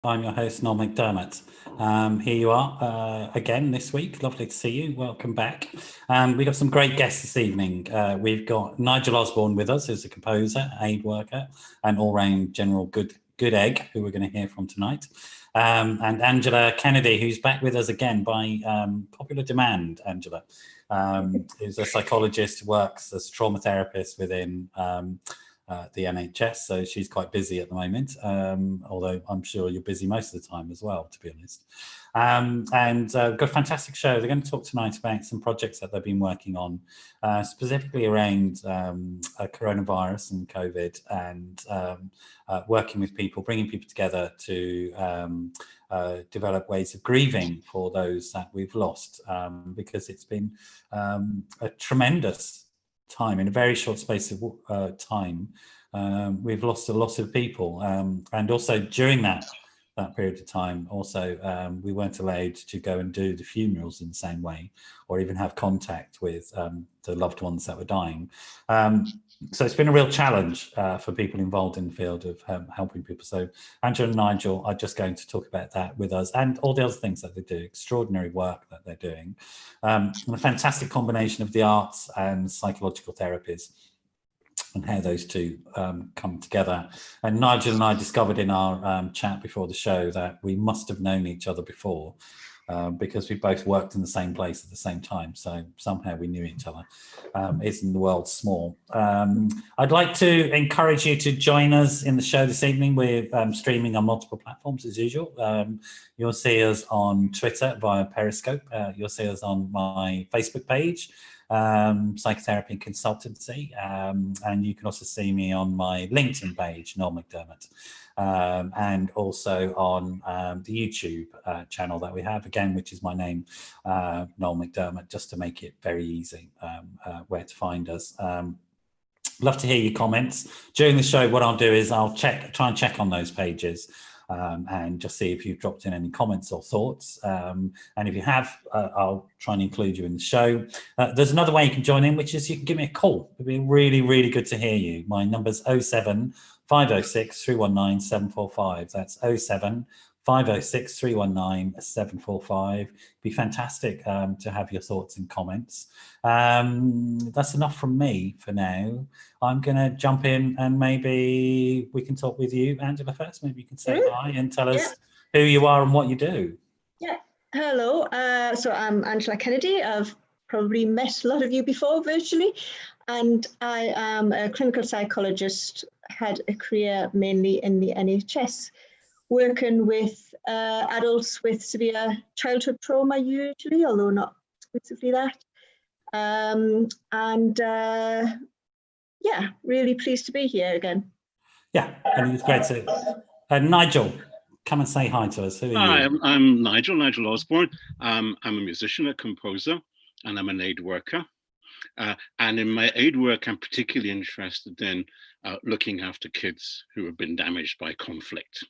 I'm your host, Noel McDermott. Here you are again this week. Lovely to see you. Welcome back. We've got some great guests this evening. We've got Nigel Osborne with us, who's a composer, aid worker, and all-round general good egg, who we're going to hear from tonight. And Angela Kennedy, who's back with us again by popular demand. Angela is a psychologist, works as a trauma therapist within the NHS, so she's quite busy at the moment, although I'm sure you're busy most of the time as well, to be honest. We've got a fantastic show. They're going to talk tonight about some projects that they've been working on, specifically around coronavirus and COVID, and working with people, bringing people together to develop ways of grieving for those that we've lost, because it's been a tremendous time in a very short space of time. We've lost a lot of people, and also during that period of time, also we weren't allowed to go and do the funerals in the same way, or even have contact with the loved ones that were dying. So it's been a real challenge for people involved in the field of helping people. So Angela and Nigel are just going to talk about that with us, and all the other things that they do, extraordinary work that they're doing, and a fantastic combination of the arts and psychological therapies, and how those two come together. And Nigel and I discovered in our chat before the show that we must have known each other before, because we both worked in the same place at the same time. So somehow we knew each other. Isn't the world small? I'd like to encourage you to join us in the show this evening. We're streaming on multiple platforms as usual. You'll see us on Twitter via Periscope. You'll see us on my Facebook page, Psychotherapy and Consultancy, and you can also see me on my LinkedIn page, Noel McDermott, and also on the YouTube channel that we have, again, which is my name, Noel McDermott, just to make it very easy where to find us. Love to hear your comments during the show. What I'll do is I'll try and check on those pages, and just see if you've dropped in any comments or thoughts. And if you have, I'll try and include you in the show. There's another way you can join in, which is you can give me a call. It'd be really, really good to hear you. My number's 07 506 319 745. That's 07 506 319 745. Be fantastic to have your thoughts and comments. That's enough from me for now. I'm going to jump in, and maybe we can talk with you, Angela, first. Maybe you can say hi and tell us who you are and what you do. Yeah, hello. So I'm Angela Kennedy. I've probably met a lot of you before virtually, and I am a clinical psychologist, had a career mainly in the NHS, working with adults with severe childhood trauma usually, although not exclusively that. Yeah, really pleased to be here again. Yeah, and it's great to... Nigel, come and say hi to us. Who are you? Hi, I'm Nigel Osborne. I'm a musician, a composer, and I'm an aid worker. And in my aid work, I'm particularly interested in looking after kids who have been damaged by conflict.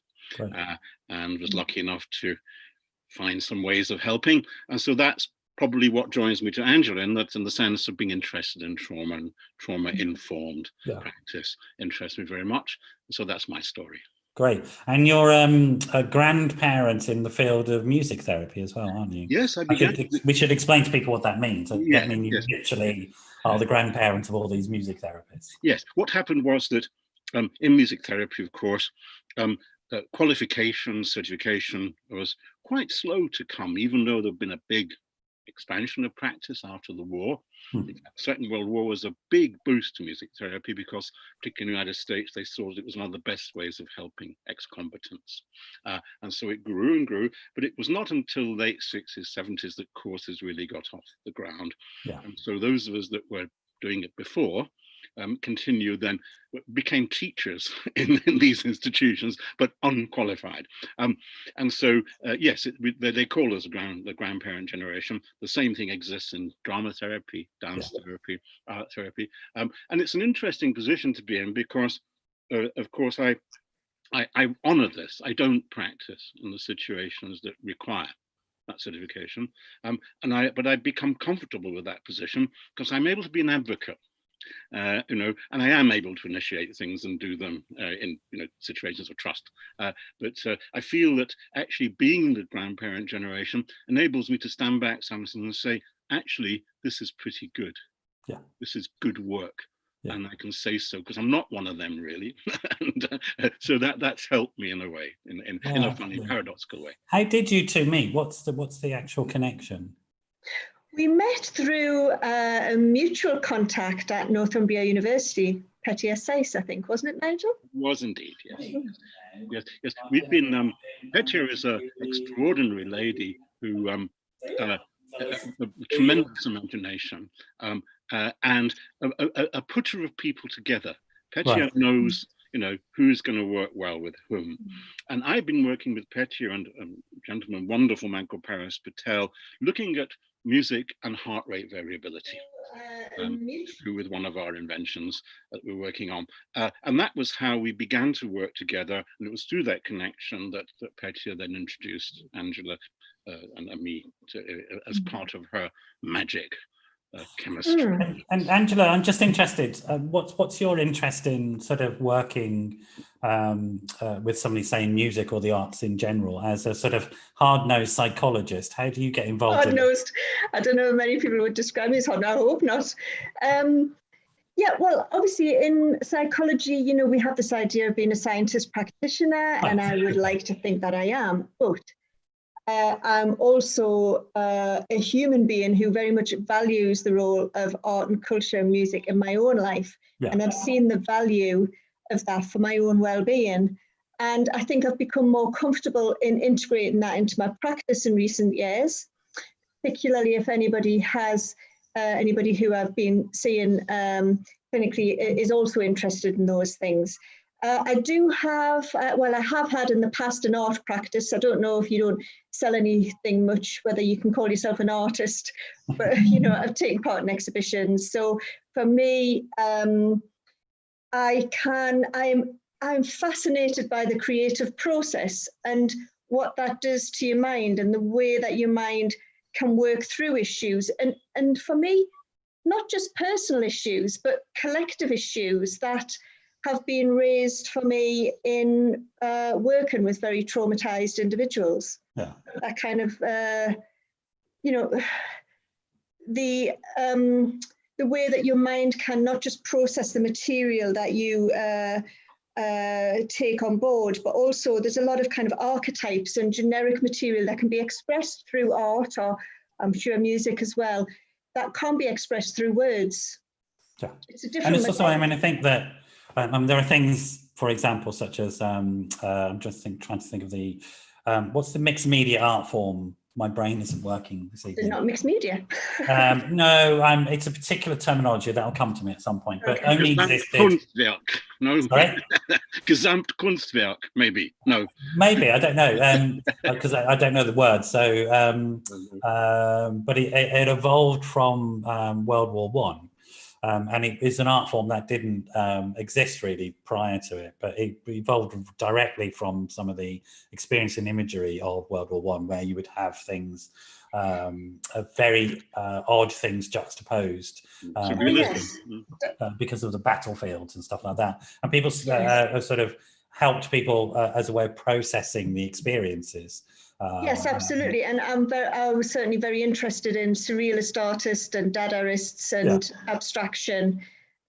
And was lucky enough to find some ways of helping. And so that's probably what joins me to Angela, and that's in the sense of being interested in trauma and trauma-informed practice interests me very much. So that's my story. Great. And you're a grandparent in the field of music therapy as well, aren't you? Yes, we should explain to people what that means. Yeah, I mean, you literally are the grandparent of all these music therapists. Yes. What happened was that in music therapy, of course, qualification, certification was quite slow to come, even though there'd been a big expansion of practice after the war. The Second World War was a big boost to music therapy because, particularly in the United States, they saw that it was one of the best ways of helping ex-combatants. And so it grew and grew, but it was not until late 60s, 70s that courses really got off the ground. And so those of us that were doing it before continued, then became teachers in these institutions, but unqualified. And so, yes, they call us the grandparent generation. The same thing exists in drama therapy, dance therapy, art therapy. And it's an interesting position to be in because, of course, I honor this. I don't practice in the situations that require that certification. But I become comfortable with that position because I'm able to be an advocate. you know, and I am able to initiate things and do them in, you know, situations of trust. But I feel that actually being the grandparent generation enables me to stand back sometimes and say, actually, this is pretty good. Yeah, this is good work. Yeah. And I can say so because I'm not one of them really. And so that's helped me in a way, in a funny, paradoxical way. How did you two meet? What's the actual connection? We met through a mutual contact at Northumbria University, Peculiarities, I think, wasn't it, Nigel? It was indeed, yes. Yes. We've been, Petia is an extraordinary lady who a tremendous imagination and a putter of people together. Petia knows, you know, who's going to work well with whom. And I've been working with Petia and a gentleman, wonderful man called Paris Patel, looking at music and heart rate variability with one of our inventions that we're working on. And that was how we began to work together. And it was through that connection that Petia then introduced Angela and me as part of her magic chemistry. And Angela, I'm just interested, what's your interest in sort of working with somebody saying music or the arts in general as a sort of hard-nosed psychologist? How do you get involved? Hard-nosed, I don't know if many people would describe me as hard, I hope not. Yeah, well, obviously in psychology, you know, we have this idea of being a scientist practitioner, and I would like to think that I am, but I'm also a human being who very much values the role of art and culture and music in my own life. Yeah. And I've seen the value of that for my own well-being. And I think I've become more comfortable in integrating that into my practice in recent years, particularly if anybody has, anybody who I've been seeing clinically is also interested in those things. I do have, well, I have had in the past an art practice. I don't know if you don't sell anything much, whether you can call yourself an artist, but, you know, I've taken part in exhibitions. So for me, I'm fascinated by the creative process and what that does to your mind and the way that your mind can work through issues. And for me, not just personal issues, but collective issues that have been raised for me in working with very traumatized individuals. Yeah. That kind of, you know, the way that your mind can not just process the material that you take on board, but also there's a lot of kind of archetypes and generic material that can be expressed through art, or I'm sure music as well, that can't be expressed through words. Yeah. It's a different. And it's also, I mean, I think that there are things, for example, such as I'm just trying to think of the what's the mixed media art form? My brain isn't working this evening. It's not mixed media. No, it's a particular terminology that'll come to me at some point, but only existed. Kunstwerk. No. Sorry? Gesamtkunstwerk, maybe. No. Maybe, I don't know, because I don't know the word. So, but it evolved from World War I. And it is an art form that didn't exist really prior to it, but it evolved directly from some of the experience and imagery of World War I, where you would have things, very odd things juxtaposed because of the battlefields and stuff like that. And people sort of helped people as a way of processing the experiences. Yes, absolutely. And I was certainly very interested in surrealist artists and Dadaists and abstraction.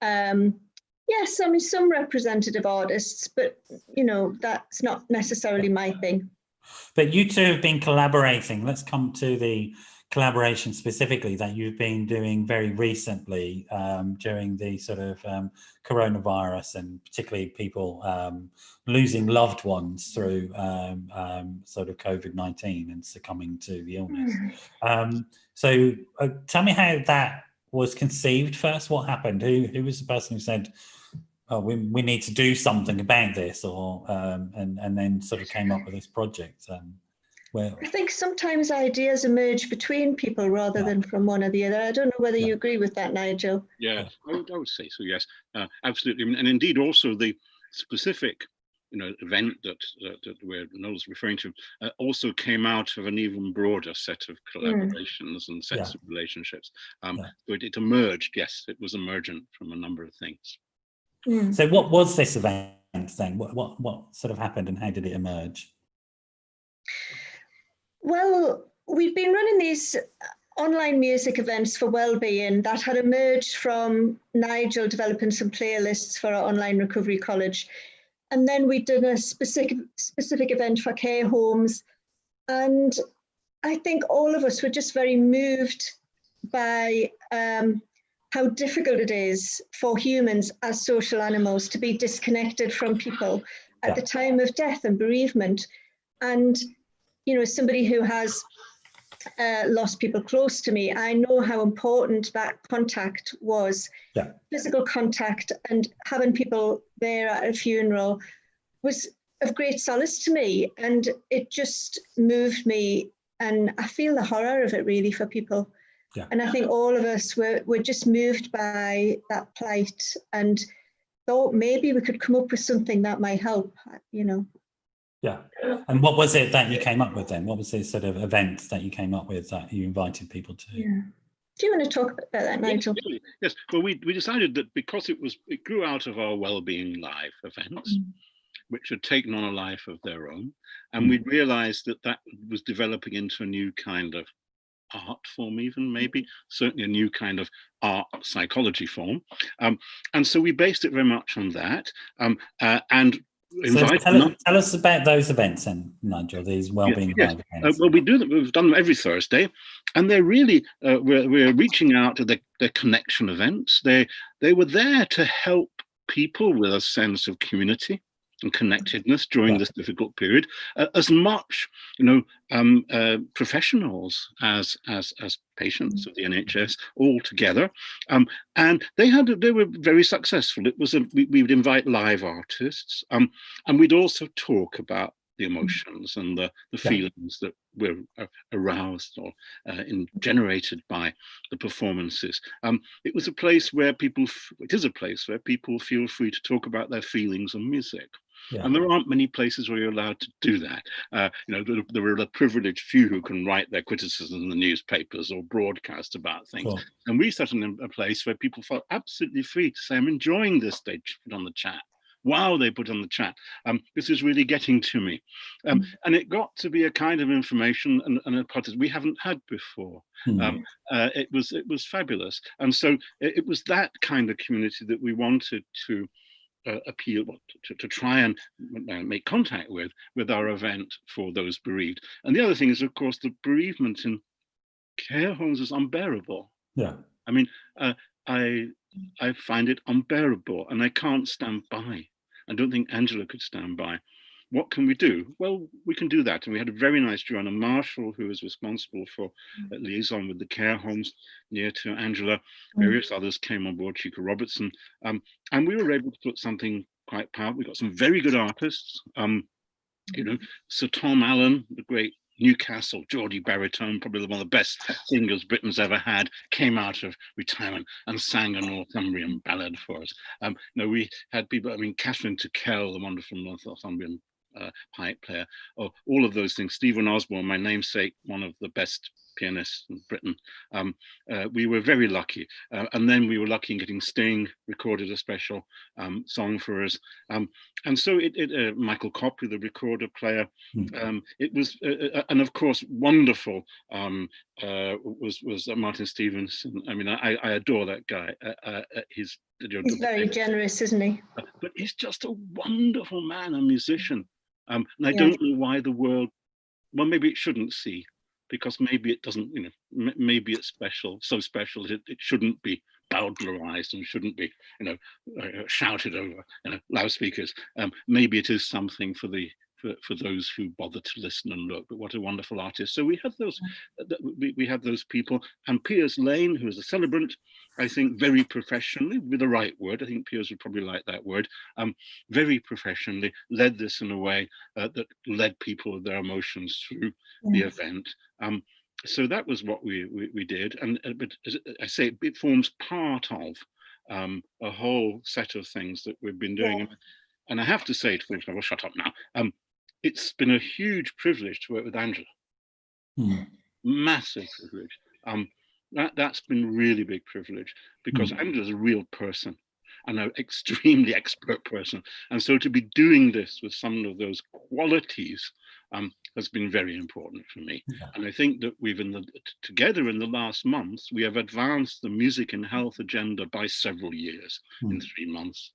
Yes, I mean, some representative artists, but, you know, that's not necessarily my thing. But you two have been collaborating. Let's come to the collaboration specifically that you've been doing very recently during the sort of coronavirus, and particularly people losing loved ones through sort of COVID-19 and succumbing to the illness. So tell me how that was conceived first. What happened? Who was the person who said, oh, we need to do something about this, or and then sort of came up with this project? Well, I think sometimes ideas emerge between people rather than from one or the other. I don't know whether you agree with that, Nigel. Yeah, I would say so, yes, absolutely. And indeed also the specific event that where Noel's referring to also came out of an even broader set of collaborations and sets of relationships. So it emerged, yes, it was emergent from a number of things. So what was this event then? What sort of happened and how did it emerge? Well, we've been running these online music events for Wellbeing that had emerged from Nigel developing some playlists for our online recovery college. And then we did a specific event for care homes. And I think all of us were just very moved by how difficult it is for humans as social animals to be disconnected from people at the time of death and bereavement. And, somebody who has lost people close to me, I know how important that contact was. Physical contact and having people there at a funeral was of great solace to me, and it just moved me, and I feel the horror of it really for people. And I think all of us were just moved by that plight and thought maybe we could come up with something that might help, And what was it that you came up with then? What was the sort of event that you came up with that you invited people to? Do you want to talk about that, Nigel? Yes. Well, we decided that because it grew out of our Wellbeing Live events, which had taken on a life of their own, and we realized that was developing into a new kind of art form, even maybe certainly a new kind of art psychology form, and so we based it very much on that, and so tell us about those events then, Nigel, these Wellbeing Live events. Well, we've done them every Thursday, and they're really we're reaching out to their connection events. They were there to help people with a sense of community and connectedness during this difficult period, as much professionals as patients of the NHS all together, and they were very successful. It was we would invite live artists, and we'd also talk about the emotions and the feelings that were aroused or generated by the performances. It is a place where people feel free to talk about their feelings and music. And there aren't many places where you're allowed to do that. There are a privileged few who can write their criticisms in the newspapers or broadcast about things. And we set in a place where people felt absolutely free to say, I'm enjoying this they put on the chat. Wow, they put on the chat. This is really getting to me. And it got to be a kind of information and a part we haven't had before. It was fabulous. And so it was that kind of community that we wanted to appeal to try and make contact with our event for those bereaved. And the other thing is, of course, the bereavement in care homes is unbearable. I mean, I find it unbearable, and I can't stand by. I don't think Angela could stand by. What can we do? Well, we can do that. And we had a very nice Joanna Marshall, who was responsible for liaison with the care homes near to Angela. Various others came on board, Chica Robertson. And we were able to put something quite powerful. We got some very good artists. Sir Tom Allen, the great Newcastle Geordie baritone, probably one of the best singers Britain's ever had, came out of retirement and sang a Northumbrian ballad for us. We had people, Catherine Tickell, the wonderful Northumbrian pipe player, all of those things. Stephen Osborne, my namesake, one of the best pianists in Britain. We were very lucky. And then we were lucky in getting Sting recorded a special song for us. And so Michael Copley, the recorder player, it was, and of course, wonderful was Martin Stevenson. I adore that guy. He's very generous, isn't he? But he's just a wonderful man, a musician. And I don't know why the world, well, maybe it shouldn't see, because maybe it doesn't, maybe it's so special that it shouldn't be bowdlerized and shouldn't be, shouted over, loudspeakers. Maybe it is something for those who bother to listen and look. But what a wonderful artist! So we have those, we have those people. And Piers Lane, who is a celebrant, I think very professionally, with the right word. I think Piers would probably like that word. Very professionally led this in a way that led people with their emotions through the event. So that was what we did. But as I say, it forms part of a whole set of things that we've been doing. And I have to say, to finish, I will shut up now. It's been a huge privilege to work with Angela. Massive privilege. That's been really big privilege, because Angela's a real person and an extremely expert person. And so to be doing this with some of those qualities has been very important for me. And I think that we've together in the last months, we have advanced the music and health agenda by several years in 3 months.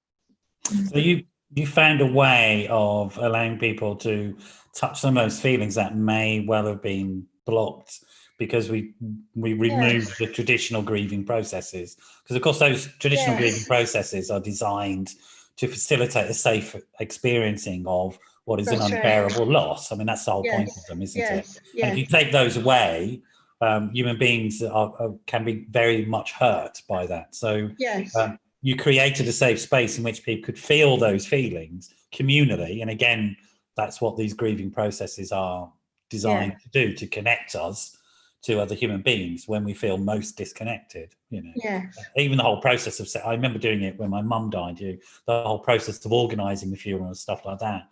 So you found a way of allowing people to touch some of those feelings that may well have been blocked because we removed the traditional grieving processes. Because of course those traditional grieving processes are designed to facilitate a safe experiencing of what is an unbearable loss. I mean, that's the whole point of them, isn't it? And if you take those away, human beings can be very much hurt by that. So you created a safe space in which people could feel those feelings communally. And again, that's what these grieving processes are designed to do, to connect us to other human beings when we feel most disconnected, you know. Even the whole process of, I remember doing it when my mum died, the whole process of organising the funeral and stuff like that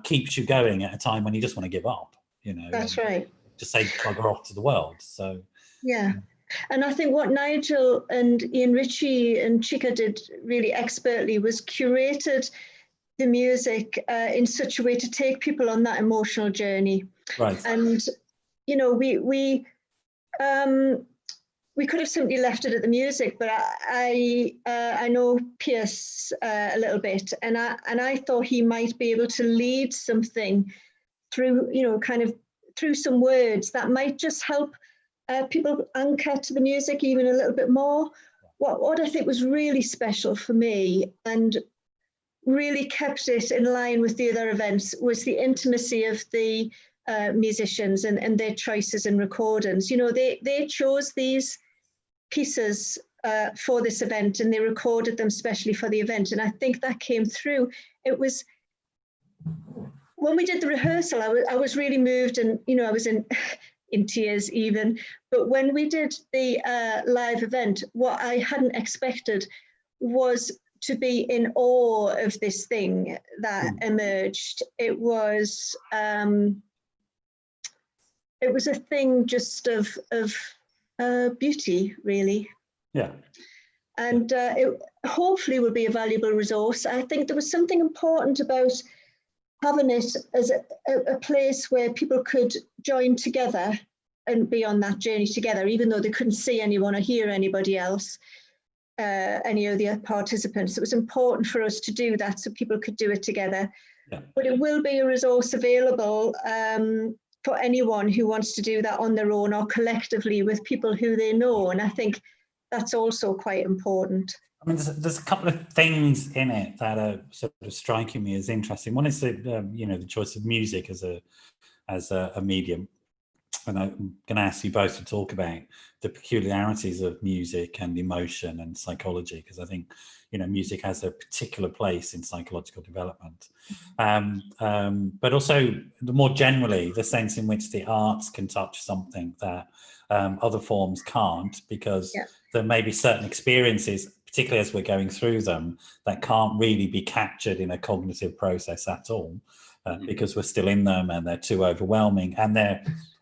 keeps you going at a time when you just want to give up, you know. That's right. Just say bugger off to the world. So and I think what Nigel and Ian Ritchie and Chika did really expertly was curated the music in such a way to take people on that emotional journey. Right. And, you know, we could have simply left it at the music, but I know Pierce a little bit, and I thought he might be able to lead something through, you know, kind of through some words that might just help people anchor to the music even a little bit more. What I think was really special for me and really kept it in line with the other events was the intimacy of the musicians and their choices and recordings. You know, they chose these pieces for this event and they recorded them specially for the event. And I think that came through. It was, when we did the rehearsal, I was really moved, and, you know, I was in tears even. But when we did the live event, what I hadn't expected was to be in awe of this thing that emerged. It was a thing just of beauty, really. Yeah. And it hopefully will be a valuable resource. I think there was something important about having it as a place where people could join together and be on that journey together, even though they couldn't see anyone or hear anybody else, any of the participants. It was important for us to do that so people could do it together. But it will be a resource available for anyone who wants to do that on their own or collectively with people who they know. And I think that's also quite important. I mean, there's a couple of things in it that are sort of striking me as interesting. One is the you know, the choice of music as a medium, and I'm going to ask you both to talk about the peculiarities of music and emotion and psychology, because I think, you know, music has a particular place in psychological development, but also more generally the sense in which the arts can touch something that other forms can't, because there may be certain experiences, particularly as we're going through them, that can't really be captured in a cognitive process at all, because we're still in them and they're too overwhelming. And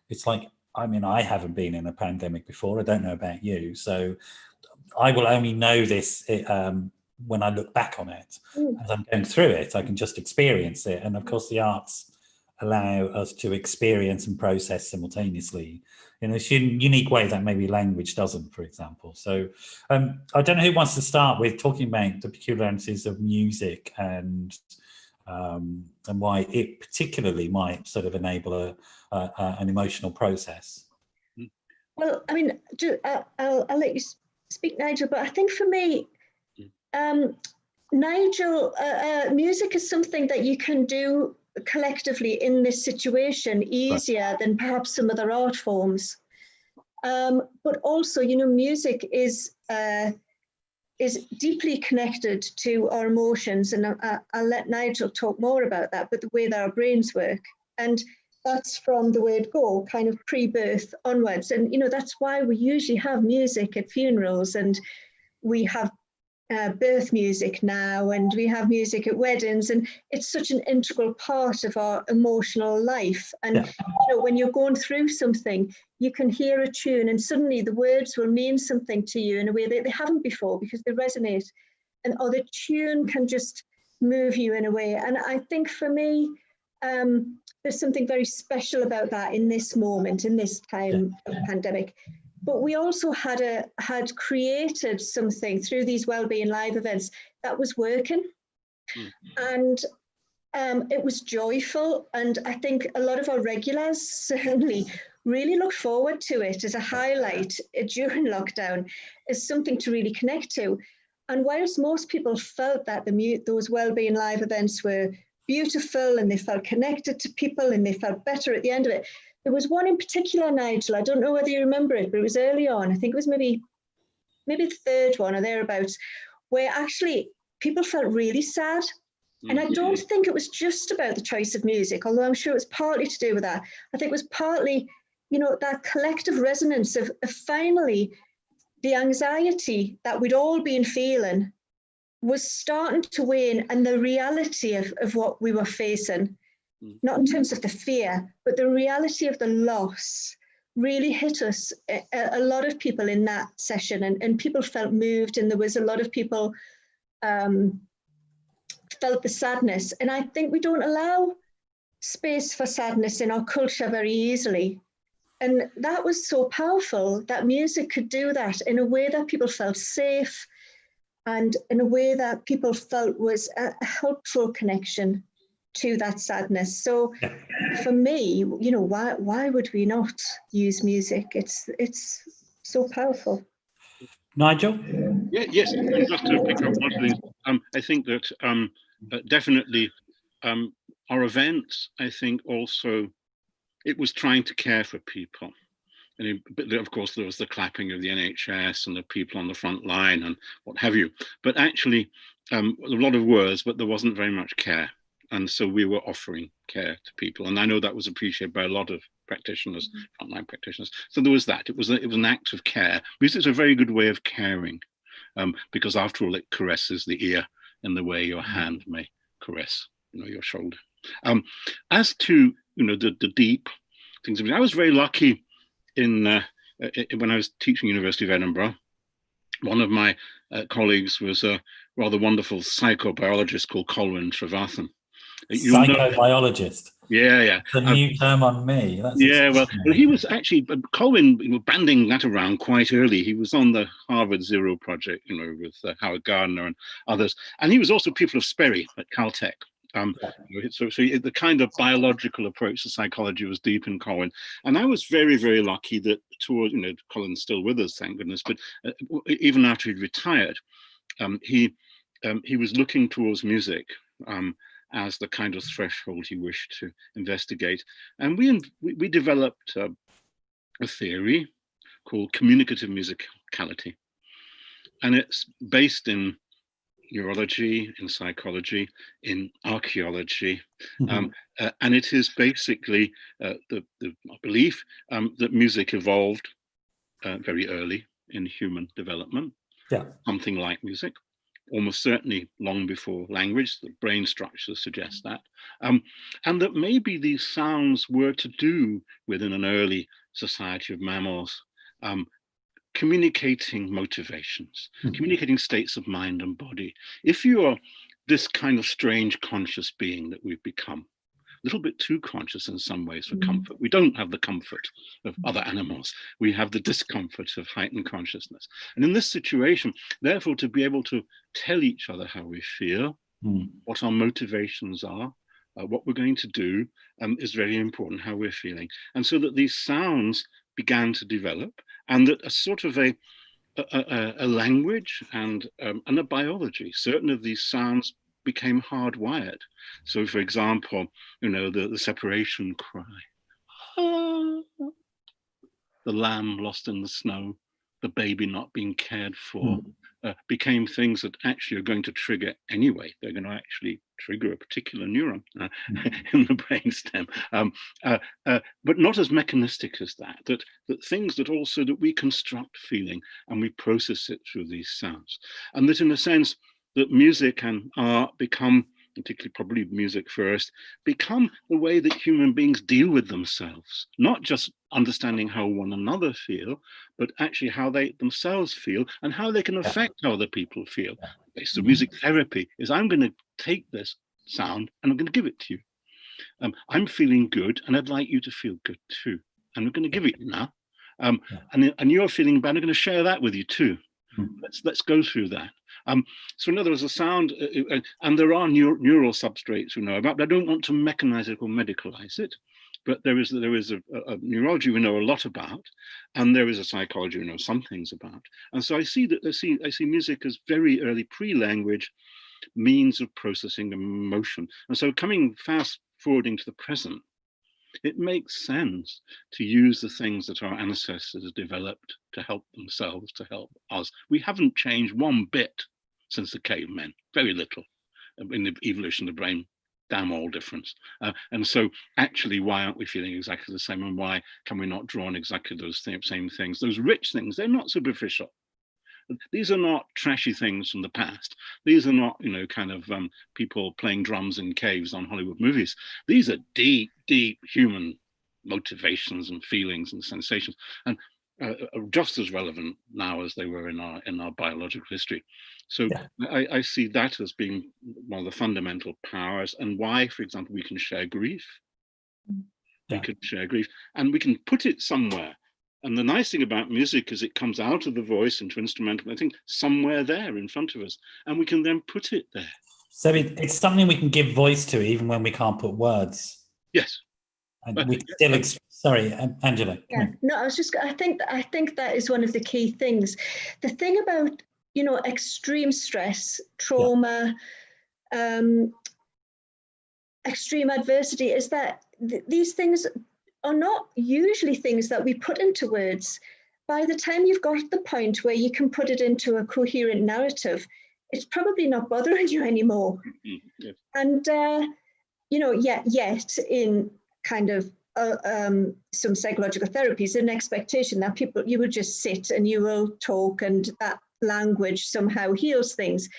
it's like, I mean, I haven't been in a pandemic before. I don't know about you. So I will only know this when I look back on it. As I'm going through it, I can just experience it. And of course, the arts allow us to experience and process simultaneously in a unique way that maybe language doesn't, for example. So I don't know who wants to start with talking about the peculiarities of music and why it particularly might sort of enable an emotional process. Well, I mean, I'll let you speak, Nigel, but I think for me, Nigel, music is something that you can do collectively in this situation easier than perhaps some other art forms. But also, you know, music is deeply connected to our emotions, and I'll let Nigel talk more about that, but the way that our brains work. And that's from the word go, kind of pre-birth onwards. And, you know, that's why we usually have music at funerals, and we have birth music now, and we have music at weddings, and it's such an integral part of our emotional life. And when you're going through something, you can hear a tune and suddenly the words will mean something to you in a way that they haven't before, because they resonate, or the tune can just move you in a way. And I think for me, there's something very special about that in this moment, in this time of pandemic. But we also had created something through these Wellbeing Live events that was working. And it was joyful. And I think a lot of our regulars certainly really looked forward to it as a highlight during lockdown, as something to really connect to. And whilst most people felt that those Wellbeing Live events were beautiful and they felt connected to people and they felt better at the end of it, there was one in particular, Nigel, I don't know whether you remember it, but it was early on. I think it was maybe the third one or thereabouts, where actually people felt really sad. And I don't think it was just about the choice of music, although I'm sure it was partly to do with that. I think it was partly, that collective resonance of finally the anxiety that we'd all been feeling was starting to wane, and the reality of what we were facing, not in terms of the fear, but the reality of the loss really hit us, a lot of people in that session, and people felt moved, and there was a lot of people felt the sadness. And I think we don't allow space for sadness in our culture very easily. And that was so powerful that music could do that in a way that people felt safe, and in a way that people felt was a helpful connection to that sadness. So for me, why would we not use music? It's so powerful. Nigel? Yes, and just to pick up one of things, I think that definitely our events, I think also, it was trying to care for people. And but of course, there was the clapping of the NHS and the people on the front line and what have you. But actually, a lot of words, but there wasn't very much care. And so we were offering care to people. And I know that was appreciated by a lot of practitioners, frontline practitioners. So there was that. It was an act of care. Music is a very good way of caring, because after all, it caresses the ear in the way your hand may caress, your shoulder. As to, the deep things, I was very lucky when I was teaching University of Edinburgh. One of my colleagues was a rather wonderful psychobiologist called Colwyn Trevathan. Psychobiologist. Yeah. The new term on me. That's well, he was actually, Colwyn, banding that around quite early. He was on the Harvard Zero project, with Howard Gardner and others. And he was also pupil of Sperry at Caltech. So the kind of biological approach to psychology was deep in Colwyn. And I was very, very lucky that Colwyn's still with us, thank goodness. But even after he'd retired, he was looking towards music as the kind of threshold he wished to investigate. And we developed a theory called Communicative Musicality. And it's based in neurology, in psychology, in archaeology. And it is basically the belief that music evolved very early in human development, something like music. Almost certainly long before language, the brain structure suggests that. And that maybe these sounds were to do within an early society of mammals, communicating motivations, communicating states of mind and body. If you are this kind of strange conscious being that we've become, a little bit too conscious in some ways for comfort. We don't have the comfort of other animals. We have the discomfort of heightened consciousness. And in this situation, therefore, to be able to tell each other how we feel, what our motivations are, what we're going to do is very important, how we're feeling. And so that these sounds began to develop, and that a sort of a language and a biology, certain of these sounds became hardwired. So, for example, the separation cry, the lamb lost in the snow, the baby not being cared for, became things that actually are going to trigger anyway. They're going to actually trigger a particular neuron in the brainstem, but not as mechanistic as that. That things that also that we construct feeling and we process it through these sounds, and that in a sense that music and art become, particularly probably music first, become the way that human beings deal with themselves, not just understanding how one another feel, but actually how they themselves feel and how they can affect how other people feel. So music therapy is, I'm going to take this sound and I'm going to give it to you. I'm feeling good and I'd like you to feel good too. And we're going to give it now. And you're feeling bad, I'm going to share that with you too. Let's go through that. So in other words, a sound, and there are neural substrates we know about, but I don't want to mechanize it or medicalize it. But there is a neurology we know a lot about, and there is a psychology we know some things about. And so I see music as very early pre-language means of processing emotion. And so fast forwarding to the present, it makes sense to use the things that our ancestors developed to help themselves, to help us. We haven't changed one bit since the cavemen, very little in the evolution of the brain, damn all difference. And so actually, why aren't we feeling exactly the same, and why can we not draw on exactly those same things, those rich things? They're not superficial. These are not trashy things from the past. These are not, kind of people playing drums in caves on Hollywood movies. These are deep, deep human motivations and feelings and sensations, and just as relevant now as they were in our biological history. So I see that as being one of the fundamental powers, and why, for example, we can share grief. We could share grief, and we can put it somewhere. And the nice thing about music is it comes out of the voice into instrumental, I think, somewhere there in front of us, and we can then put it there. So it's something we can give voice to even when we can't put words. Yes. And we still, sorry, Angela. Yeah, no, I think that is one of the key things. The thing about, extreme stress, trauma, extreme adversity is that these things are not usually things that we put into words. By the time you've got to the point where you can put it into a coherent narrative, it's probably not bothering you anymore. Yes. And, yet in kind of some psychological therapies, an expectation that you will just sit and you will talk, and that language somehow heals things.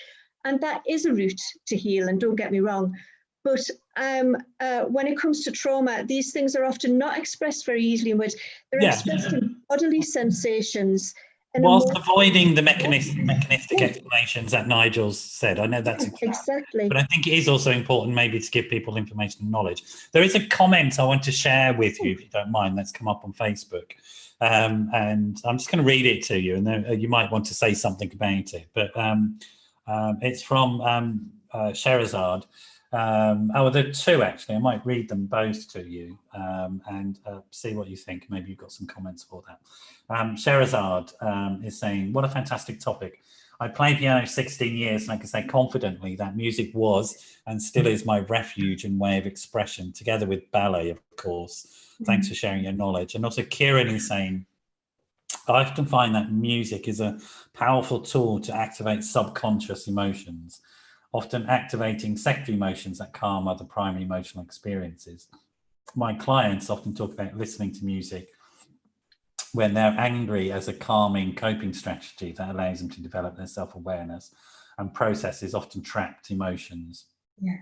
And that is a route to heal, and don't get me wrong. But when it comes to trauma, these things are often not expressed very easily in words. They're expressed in bodily sensations. And whilst avoiding the mechanistic explanations that Nigel's said. I know that's exactly. But I think it is also important maybe to give people information and knowledge. There is a comment I want to share with you, if you don't mind, that's come up on Facebook. And I'm just going to read it to you, and then you might want to say something about it. But it's from Sherazade. There are two actually. I might read them both to you and see what you think. Maybe you've got some comments for that. Sherazade is saying, what a fantastic topic. I played piano 16 years, and I can say confidently that music was and still is my refuge and way of expression, together with ballet, of course. Thanks for sharing your knowledge. And also Kieran is saying, I often find that music is a powerful tool to activate subconscious emotions, often activating secondary emotions that calm other primary emotional experiences. My clients often talk about listening to music when they're angry as a calming coping strategy that allows them to develop their self-awareness and processes often trapped emotions. Yes.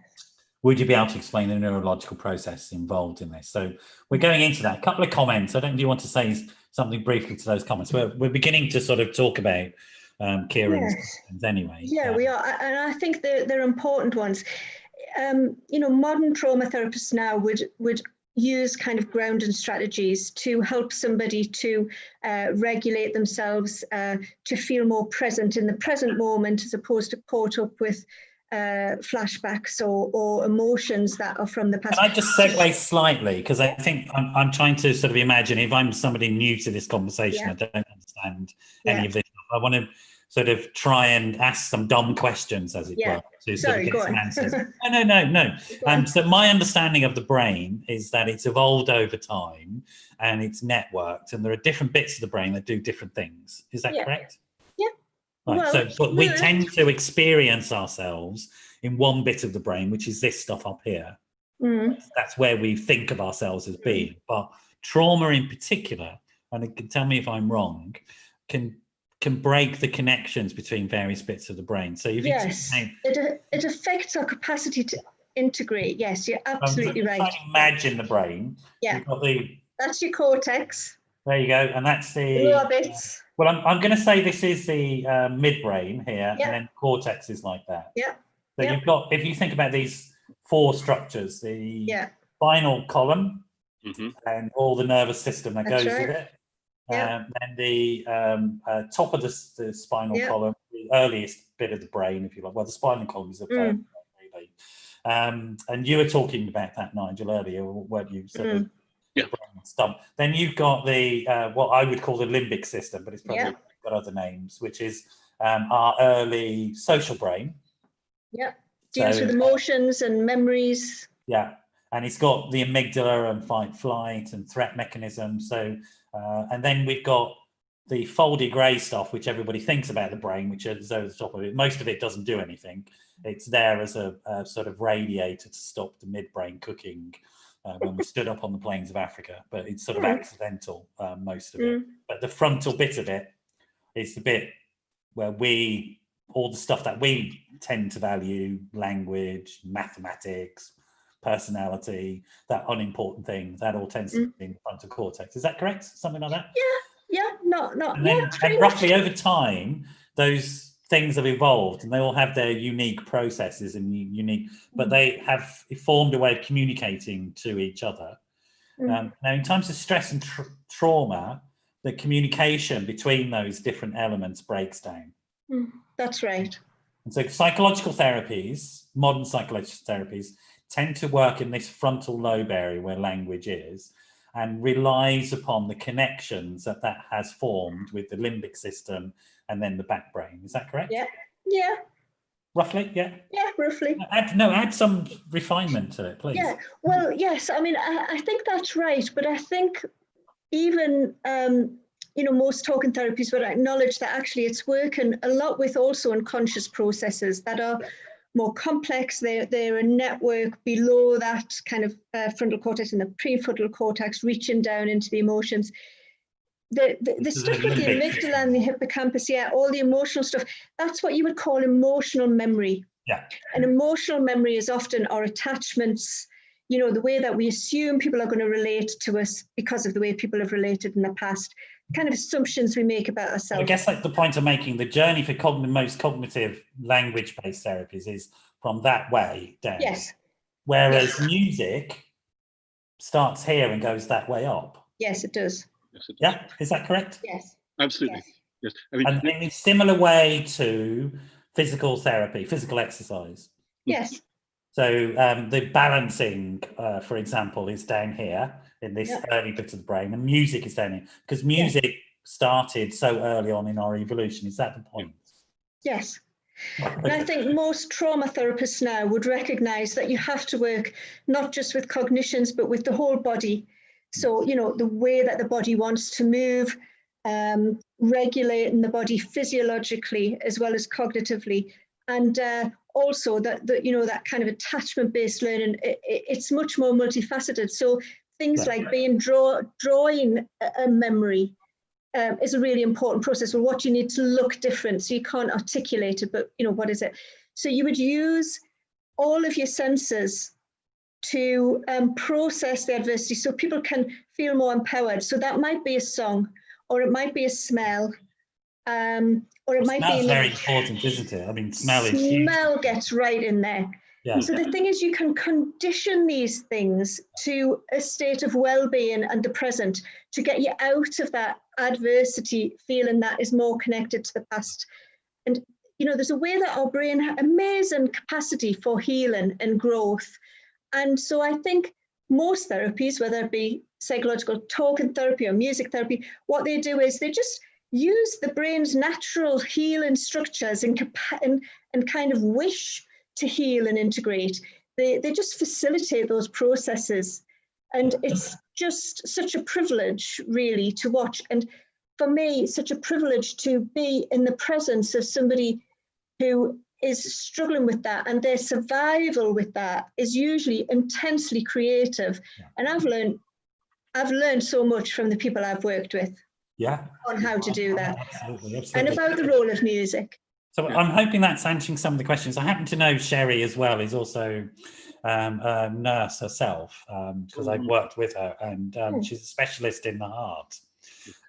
Would you be able to explain the neurological process involved in this? So we're going into that. A couple of comments. I don't know if you want to say something briefly to those comments. We're beginning to sort of talk about Kieran's questions anyway. Yeah, we are. And I think they're important ones. Modern trauma therapists now would use kind of grounding strategies to help somebody to regulate themselves, to feel more present in the present moment, as opposed to caught up with flashbacks or emotions that are from the past. Can I just segue slightly? Because I think I'm trying to sort of imagine, if I'm somebody new to this conversation, I don't understand any of this. I want to sort of try and ask some dumb questions, as it were, to sort of get some answers. No. So my understanding of the brain is that it's evolved over time and it's networked, and there are different bits of the brain that do different things. Is that correct? Yeah. Right. Well, But we tend to experience ourselves in one bit of the brain, which is this stuff up here. That's where we think of ourselves as being. But trauma in particular, and it can tell me if I'm wrong, can break the connections between various bits of the brain. So if it affects our capacity to integrate. Yes, you're absolutely right. Try to imagine the brain. Yeah. You've got that's your cortex. There you go, and that's the lower bits. Well, I'm going to say this is the midbrain here, and then cortex is like that. Yeah. So you've got, if you think about these 4 structures, the spinal column and all the nervous system that goes with it. Then the top of the spinal column, the earliest bit of the brain, if you like. Well, the spinal column is the first, really. And you were talking about that, Nigel, earlier, weren't you? Sort of stump. Then you've got the what I would call the limbic system, but it's probably got other names, which is our early social brain. Deals with emotions and memories. And it's got the amygdala and fight, flight, and threat mechanism. So, and then we've got the foldy grey stuff, which everybody thinks about the brain, which is over the top of it. Most of it doesn't do anything. It's there as a sort of radiator to stop the midbrain cooking when we stood up on the plains of Africa. But it's sort of accidental, most of it. But the frontal bit of it is the bit where all the stuff that we tend to value, language, mathematics, personality, that unimportant thing, that all tends to be in the frontal cortex. Is that correct? Something like that? And roughly over time, those things have evolved and they all have their unique processes and unique, but they have formed a way of communicating to each other. Now, in times of stress and trauma, the communication between those different elements breaks down. That's right. And so psychological therapies, modern psychological therapies, tend to work in this frontal lobe area where language is, and relies upon the connections that has formed with the limbic system and then the back brain. Is that correct? Yeah. Roughly, roughly. Add some refinement to it, please. Yeah, well, yes, I mean, I think that's right, but I think even, most talking therapies would acknowledge that actually it's working a lot with also unconscious processes that are more complex. They're a network below that kind of frontal cortex and the prefrontal cortex, reaching down into the emotions. The stuff with the amygdala and the hippocampus, all the emotional stuff, that's what you would call emotional memory. And emotional memory is often our attachments, the way that we assume people are going to relate to us because of the way people have related in the past, kind of assumptions we make about ourselves. I guess like the point I'm making, the journey for most cognitive language-based therapies is from that way down. Whereas music starts here and goes that way up. Yes, it does. Is that correct? Yes. Absolutely. Yes. I mean, and in a similar way to physical therapy, physical exercise. Yes. So the balancing, for example, is down here in this early bit of the brain, and music is down here because music started so early on in our evolution. Is that the point? Yes. And I think most trauma therapists now would recognize that you have to work not just with cognitions, but with the whole body. So, the way that the body wants to move, regulating the body physiologically as well as cognitively. And also that kind of attachment-based learning, it's much more multifaceted. So things like being drawing a memory is a really important process. Well, what you need to look different, so you can't articulate it, but what is it? So you would use all of your senses to process the adversity so people can feel more empowered. So that might be a song, or it might be a smell, or it might be... very important, isn't it? I mean, smell is huge. Smell gets right in there. So the thing is, you can condition these things to a state of well-being and the present to get you out of that adversity feeling that is more connected to the past. And, there's a way that our brain has amazing capacity for healing and growth. And so I think most therapies, whether it be psychological talking therapy or music therapy, what they do is they just use the brain's natural healing structures and kind of wish to heal and integrate. They just facilitate those processes. And it's just such a privilege, really, to watch. And for me, such a privilege to be in the presence of somebody who is struggling with that, and their survival with that is usually intensely creative. And I've learned so much from the people I've worked with on how to do that. Absolutely. And about the role of music. So I'm hoping that's answering some of the questions. I happen to know Sherry as well is also a nurse herself, because I've worked with her, and she's a specialist in the heart.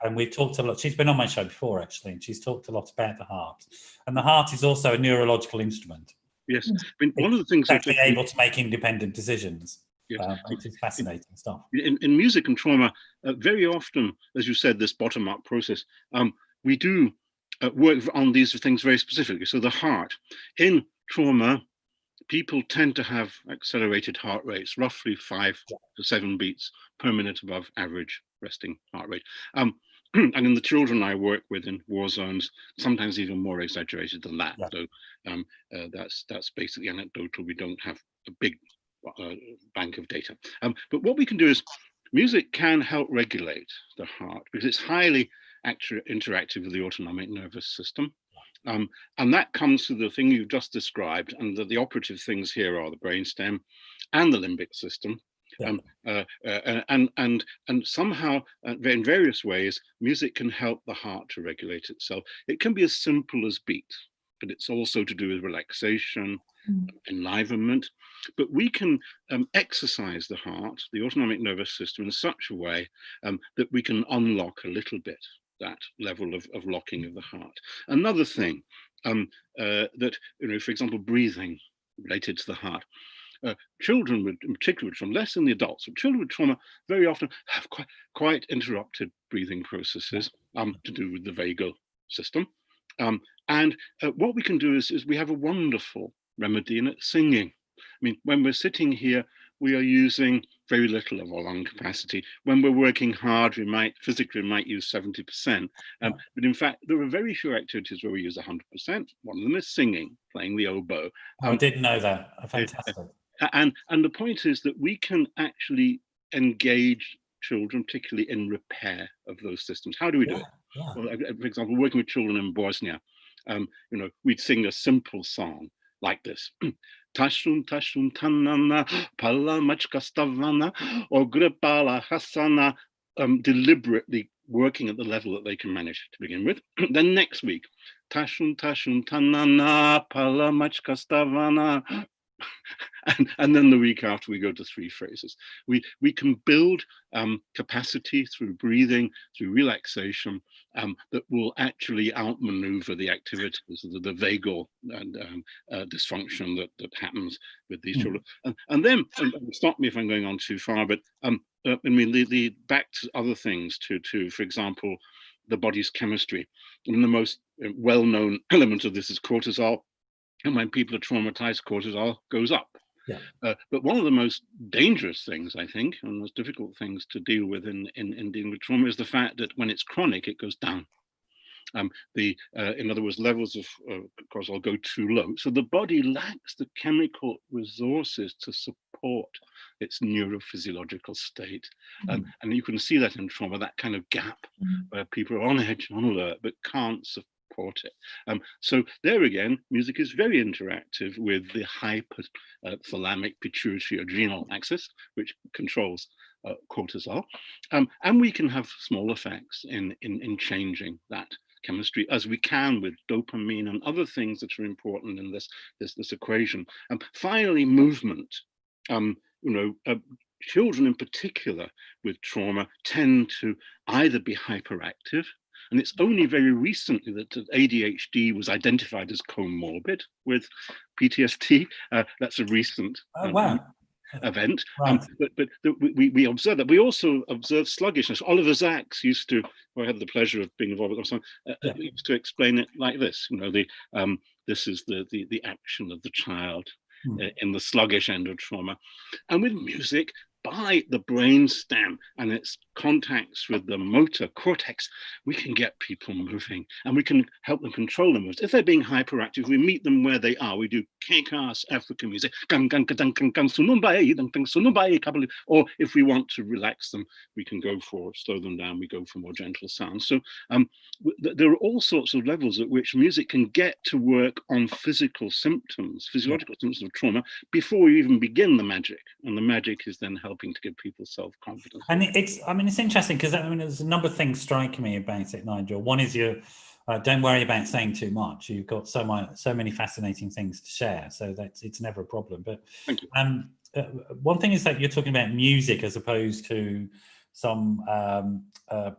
And we've talked a lot. She's been on my show before, actually, and she's talked a lot about the heart. And the heart is also a neurological instrument. Yes, I mean, one of the things it's actually able to make independent decisions. Yes. Which is fascinating stuff. In music and trauma, very often, as you said, this bottom-up process, we do work on these things very specifically. So the heart, in trauma, people tend to have accelerated heart rates, roughly 5 to 7 beats per minute above average resting heart rate. And in the children I work with in war zones, sometimes even more exaggerated than that. So that's basically anecdotal. We don't have a big bank of data. But what we can do is, music can help regulate the heart because it's highly interactive with the autonomic nervous system. And that comes to the thing you've just described, and the operative things here are the brainstem and the limbic system. And somehow, in various ways, music can help the heart to regulate itself. It can be as simple as beat, but it's also to do with relaxation, enlivenment. But we can exercise the heart, the autonomic nervous system, in such a way that we can unlock a little bit that level of locking of the heart. Another thing that, for example, breathing related to the heart. Children with, in particular, with trauma, less than the adults, but children with trauma very often have quite interrupted breathing processes to do with the vagal system. And what we can do is we have a wonderful remedy in it, singing. I mean, when we're sitting here, we are using very little of our lung capacity. When we're working hard, we might use 70%. But in fact, there are very few activities where we use 100%. One of them is singing, playing the oboe. I didn't know that. Fantastic. And the point is that we can actually engage children, particularly in repair of those systems. How do we do it? Well, for example, working with children in Bosnia, we'd sing a simple song like this. Tashun tashun tanana pala machka stavana or gripala hasana, deliberately working at the level that they can manage to begin with. Then next week, tashun tashun tanana pala machka stavana. And then the week after, we go to 3 phrases. We can build capacity through breathing, through relaxation, that will actually outmaneuver the activities, the vagal dysfunction that happens with these children. And then, stop me if I'm going on too far, but I mean, the back to other things, to for example, the body's chemistry. And the most well-known element of this is cortisol. And when people are traumatized, cortisol goes up. But one of the most dangerous things, I think, and most difficult things to deal with in dealing with trauma is the fact that when it's chronic, it goes down. In other words, levels of cortisol go too low. So the body lacks the chemical resources to support its neurophysiological state. And you can see that in trauma, that kind of gap where people are on edge, on alert, but can't support it. So there again, music is very interactive with the hypothalamic pituitary adrenal axis, which controls cortisol. And we can have small effects in changing that chemistry, as we can with dopamine and other things that are important in this equation. Finally, movement. Children in particular with trauma tend to either be hyperactive, and it's only very recently that ADHD was identified as comorbid with PTSD. That's a recent event. But we observe that. We also observe sluggishness. Oliver Sacks used to, who I had the pleasure of being involved with, used to explain it like this. This is the action of the child in the sluggish end of trauma. And with music, by the brainstem and its contacts with the motor cortex, we can get people moving and we can help them control their moves. If they're being hyperactive, we meet them where they are. We do kick-ass African music, or if we want to relax them, we can go for, slow them down, we go for more gentle sounds. So there are all sorts of levels at which music can get to work on physiological symptoms of trauma before we even begin the magic. And the magic is then helping to give people self-confidence. And it's interesting because there's a number of things striking me about it, Nigel. One is don't worry about saying too much. You've got so many fascinating things to share, so it's never a problem. But thank you. One thing is that you're talking about music as opposed to something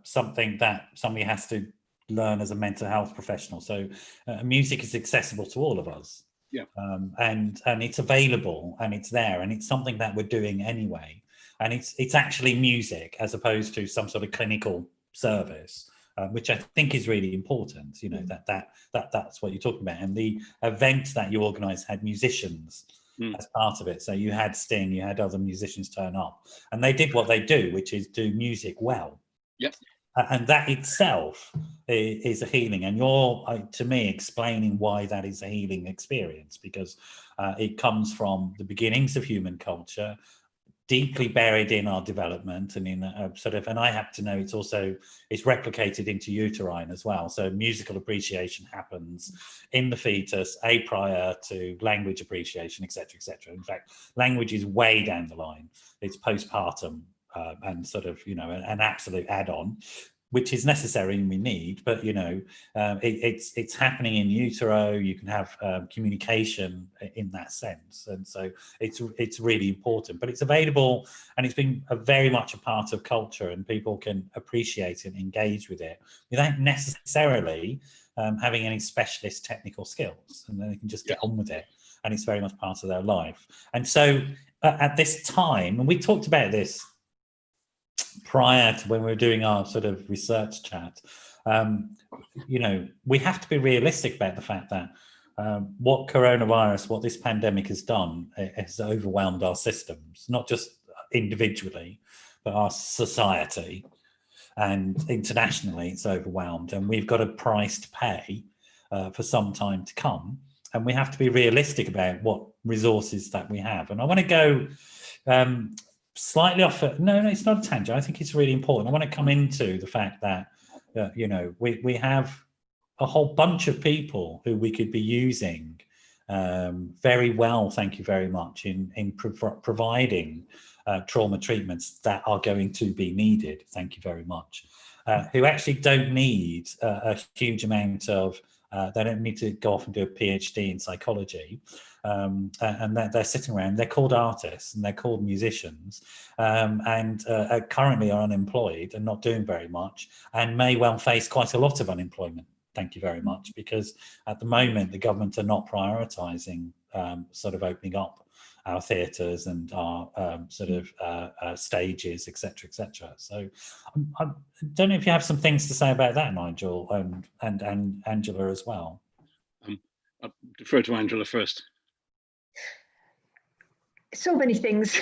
that somebody has to learn as a mental health professional. So music is accessible to all of us. Yeah. And it's available and it's there and it's something that we're doing anyway. And it's actually music as opposed to some sort of clinical service, which I think is really important. You know, that's what you're talking about. And the event that you organised had musicians as part of it. So you had Sting, you had other musicians turn up, and they did what they do, which is do music well. Yep. And that itself is a healing. And you're, to me, explaining why that is a healing experience, because it comes from the beginnings of human culture, deeply buried in our development and in a sort of, and I have to know it's replicated into uterine as well. So musical appreciation happens in the fetus, prior to language appreciation, etc., etc. In fact, language is way down the line. It's postpartum. And sort of, you know, an absolute add-on, which is necessary and we need, but you know, it's happening in utero. You can have communication in that sense, and so it's really important. But it's available, and it's been very much a part of culture, and people can appreciate and engage with it without necessarily having any specialist technical skills, and then they can just get on with it, and it's very much part of their life. And so at this time, and we talked about this prior to when we were doing our sort of research chat, you know, we have to be realistic about the fact that what this pandemic has done, it has overwhelmed our systems, not just individually, but our society, and internationally it's overwhelmed, and we've got a price to pay for some time to come, and we have to be realistic about what resources that we have. And I want to go slightly off. No, it's not a tangent. I think it's really important. I want to come into the fact that you know, we have a whole bunch of people who we could be using very well. Thank you very much in providing trauma treatments that are going to be needed. Thank you very much. Who actually don't need a huge amount of. They don't need to go off and do a PhD in psychology. And they're sitting around. They're called artists and they're called musicians, and currently are unemployed and not doing very much, and may well face quite a lot of unemployment. Thank you very much, because at the moment the government are not prioritising sort of opening up our theatres and our sort of stages, etc., etc. So I don't know if you have some things to say about that, Nigel, and Angela as well. I'll defer to Angela first. So many things.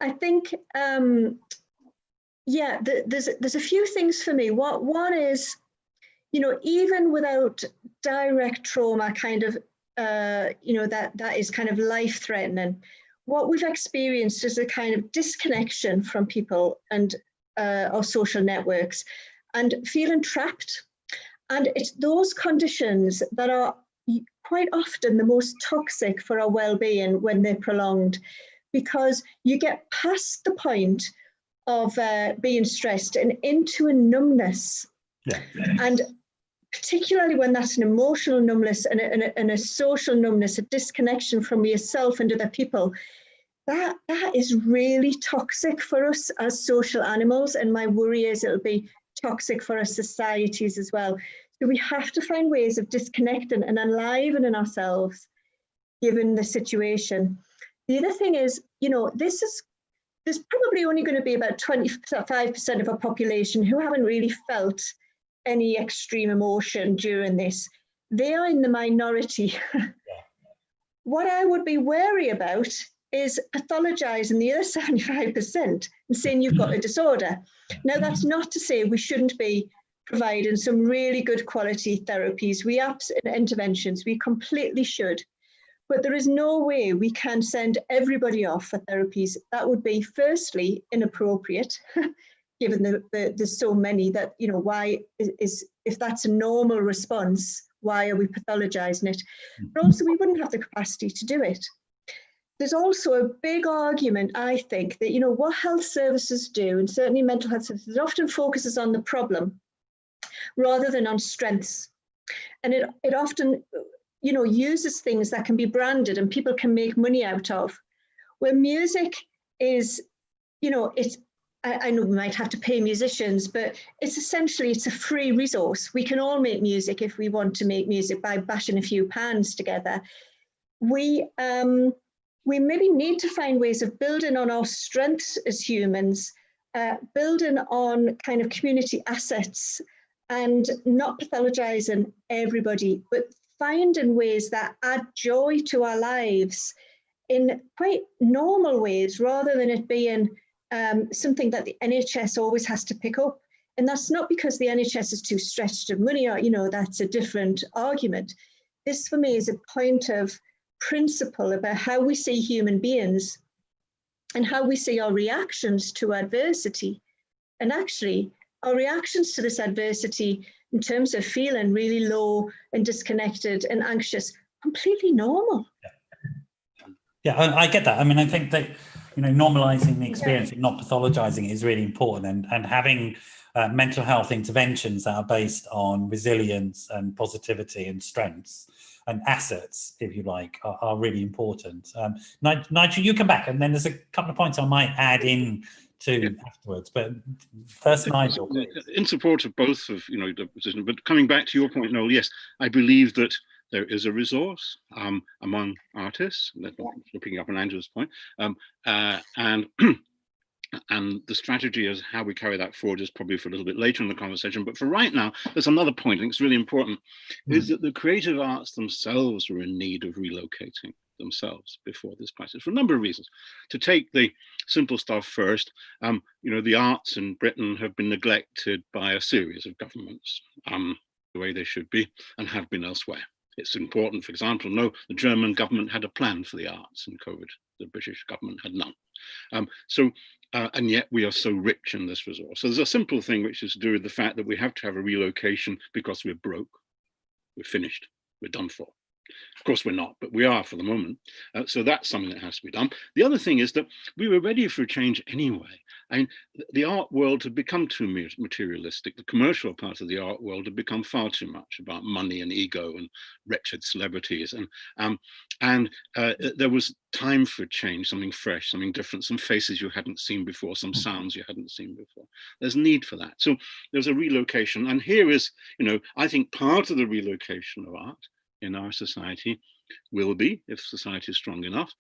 I think, yeah, there's a few things for me. One is, you know, even without direct trauma, kind of, you know, that is kind of life-threatening, what we've experienced is a kind of disconnection from people and our social networks, and feeling trapped. And it's those conditions that are quite often the most toxic for our well-being when they're prolonged, because you get past the point of being stressed and into a numbness. Yeah. And particularly when that's an emotional numbness and a social numbness, a disconnection from yourself and other people, that is really toxic for us as social animals. And my worry is it'll be toxic for our societies as well. So we have to find ways of disconnecting and enlivening ourselves given the situation. The other thing is, you know, there's probably only going to be about 25% of our population who haven't really felt any extreme emotion during this. They are in the minority. What I would be wary about is pathologizing the other 75% and saying you've got a disorder. Now, that's not to say we shouldn't be providing some really good quality therapies, interventions. We completely should. But there is no way we can send everybody off for therapies. That would be, firstly, inappropriate, given there's so many that, you know, why is if that's a normal response, why are we pathologizing it? But also, we wouldn't have the capacity to do it. There's also a big argument, I think, that, you know, what health services do, and certainly mental health services, it often focuses on the problem rather than on strengths. And it often, you know, uses things that can be branded and people can make money out of. Where music is, you know, I know we might have to pay musicians, but it's a free resource. We can all make music if we want to make music by bashing a few pans together. We maybe need to find ways of building on our strengths as humans, building on kind of community assets, and not pathologizing everybody, but finding ways that add joy to our lives in quite normal ways, rather than it being something that the NHS always has to pick up. And that's not because the NHS is too stretched of money, or, you know, that's a different argument. This for me is a point of principle about how we see human beings and how we see our reactions to adversity. And actually, our reactions to this adversity in terms of feeling really low and disconnected and anxious, completely normal. Yeah, I get that. I mean, I think that, you know, normalizing the experience, not pathologizing, is really important, and having mental health interventions that are based on resilience and positivity and strengths and assets, if you like, are really important. Nigel, you come back, and then there's a couple of points I might add in to afterwards. But first, Nigel, please. In support of both of, you know, the position, but coming back to your point, Noel, yes, I believe that there is a resource among artists, picking up on Angela's point, and the strategy as how we carry that forward is probably for a little bit later in the conversation. But for right now, there's another point I think it's really important, is that the creative arts themselves were in need of relocating themselves before this crisis for a number of reasons. To take the simple stuff first, you know, the arts in Britain have been neglected by a series of governments the way they should be and have been elsewhere. It's important, for example, no, the German government had a plan for the arts in COVID. The British government had none. And yet we are so rich in this resource. So there's a simple thing which is to do with the fact that we have to have a relocation because we're broke, we're finished, we're done for. Of course we're not, but we are for the moment. So that's something that has to be done. The other thing is that we were ready for a change anyway. I mean, the art world had become too materialistic. The commercial part of the art world had become far too much about money and ego and wretched celebrities. And there was time for change, something fresh, something different, some faces you hadn't seen before, some sounds you hadn't seen before. There's need for that. So there's a relocation. And here is, you know, I think part of the relocation of art in our society will be, if society is strong enough,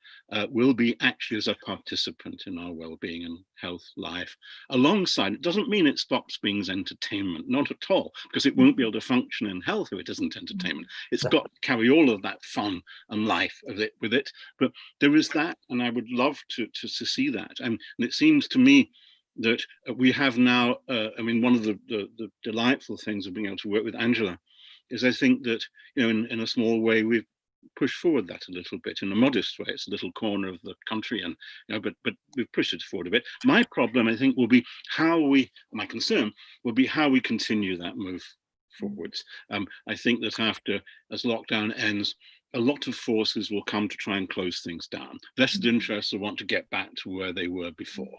will be actually as a participant in our well-being and health life. Alongside, it doesn't mean it stops being entertainment, not at all, because it won't be able to function in health if it isn't entertainment. It's got to carry all of that fun and life of it with it. But there is that, and I would love to see that. And it seems to me that we have now, I mean, one of the delightful things of being able to work with Angela is I think that, you know, in a small way, we've pushed forward that a little bit in a modest way. It's a little corner of the country, and, you know, but we've pushed it forward a bit. My problem, I think, will be my concern will be how we continue that move forwards. I think that as lockdown ends, a lot of forces will come to try and close things down. Vested interests will want to get back to where they were before.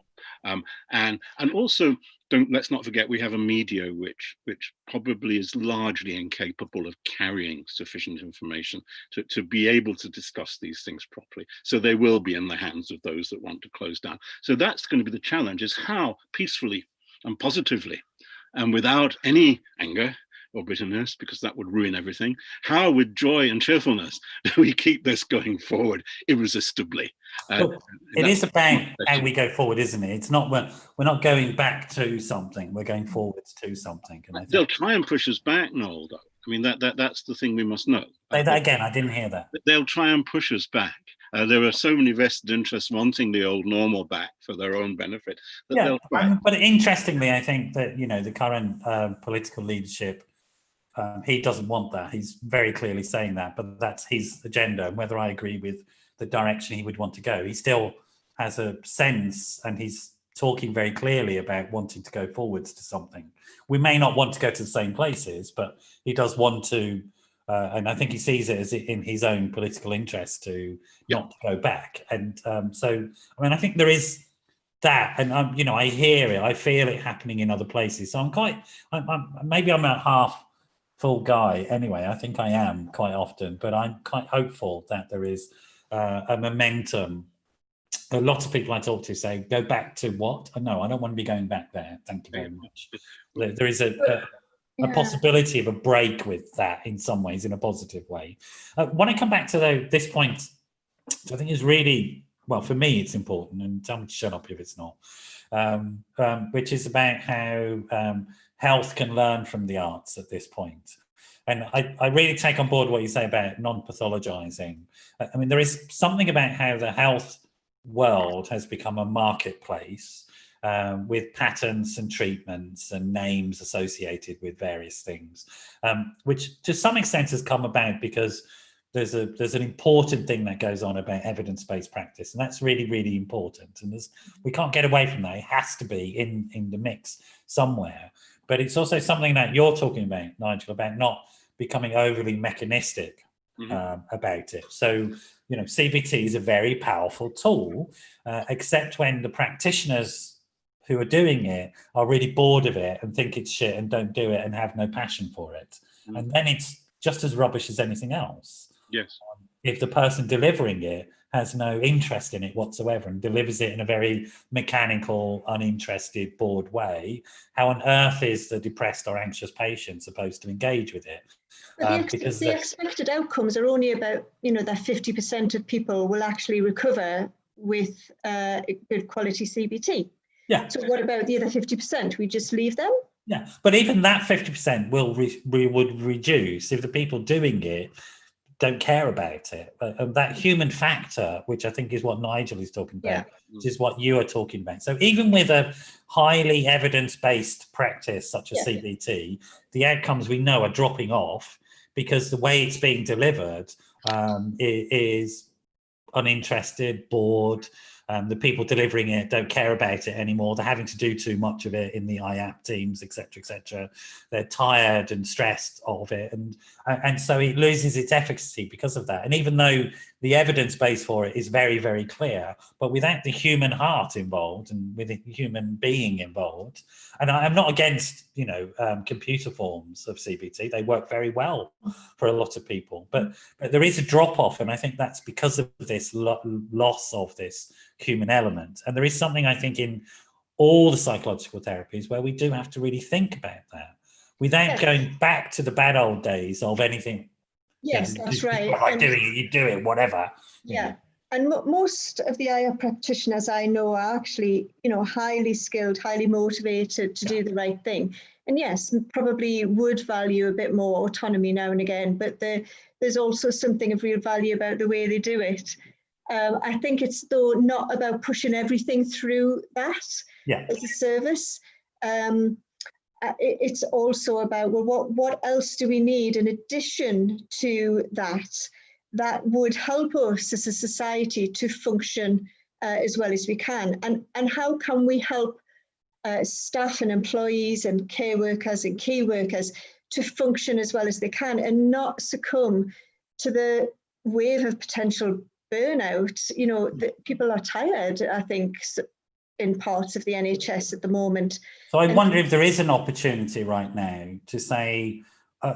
And also, let's not forget, we have a media which probably is largely incapable of carrying sufficient information to be able to discuss these things properly. So they will be in the hands of those that want to close down. So that's going to be the challenge, is how peacefully and positively and without any anger or bitterness, because that would ruin everything, how with joy and cheerfulness do we keep this going forward irresistibly? It is about how we go forward, isn't it? It's not, we're not going back to something, we're going forwards to something. And they'll try and push us back, Noel, though. I mean, that's the thing we must know. Say that again, I didn't hear that. They'll try and push us back. There are so many vested interests wanting the old normal back for their own benefit that they'll try. But interestingly, I think that, the current political leadership, he doesn't want that. He's very clearly saying that, but that's his agenda. And whether I agree with the direction he would want to go, he still has a sense, and he's talking very clearly about wanting to go forwards to something. We may not want to go to the same places, but he does want to, and I think he sees it as in his own political interest to not to go back. And so, I mean, I think there is that, and I hear it, I feel it happening in other places. So maybe I'm a half full guy anyway. I think I am quite often, but I'm quite hopeful that there is a momentum. A lot of people I talk to say, go back to what? No, I don't want to be going back there. Thank you very much. There is a possibility of a break with that in some ways, in a positive way. When I come back to this point, I think is really, well, for me, it's important, and tell me to shut up if it's not, which is about how health can learn from the arts at this point. And I really take on board what you say about non-pathologizing. I mean, there is something about how the health world has become a marketplace with patents and treatments and names associated with various things, which to some extent has come about because there's an important thing that goes on about evidence-based practice, and that's really, really important. And we can't get away from that. It has to be in the mix somewhere. But it's also something that you're talking about, Nigel, about not becoming overly mechanistic about it. So, CBT is a very powerful tool, except when the practitioners who are doing it are really bored of it and think it's shit and don't do it and have no passion for it. And then it's just as rubbish as anything else. Yes. If the person delivering it has no interest in it whatsoever and delivers it in a very mechanical, uninterested, bored way, how on earth is the depressed or anxious patient supposed to engage with it? Because the expected outcomes are only about, that 50% of people will actually recover with good quality CBT. Yeah. So what about the other 50%? We just leave them? Yeah, but even that 50% would reduce if the people doing it don't care about it. That human factor, which I think is what Nigel is talking about, which is what you are talking about. So even with a highly evidence-based practice such as CBT, the outcomes we know are dropping off because the way it's being delivered is uninterested, bored. The people delivering it don't care about it anymore. They're having to do too much of it in the IAP teams, etc., etc. They're tired and stressed of it, and so it loses its efficacy because of that. And even though the evidence base for it is very, very clear, but without the human heart involved and with a human being involved, and I'm not against computer forms of CBT. They work very well for a lot of people, but there is a drop off, and I think that's because of this loss of this human element. And there is something, I think, in all the psychological therapies where we do have to really think about that without going back to the bad old days of anything. Yes, that's right. Like doing it, you do it, whatever. Yeah. And most of the IR practitioners I know are actually, highly skilled, highly motivated to do the right thing. And yes, probably would value a bit more autonomy now and again, but there's also something of real value about the way they do it. I think it's though not about pushing everything through that as a service. It's also about, well, what else do we need in addition to that would help us as a society to function as well as we can? And how can we help staff and employees and care workers and key workers to function as well as they can and not succumb to the wave of potential burnout? People are tired, I think, in parts of the NHS at the moment. So I wonder if there is an opportunity right now to say,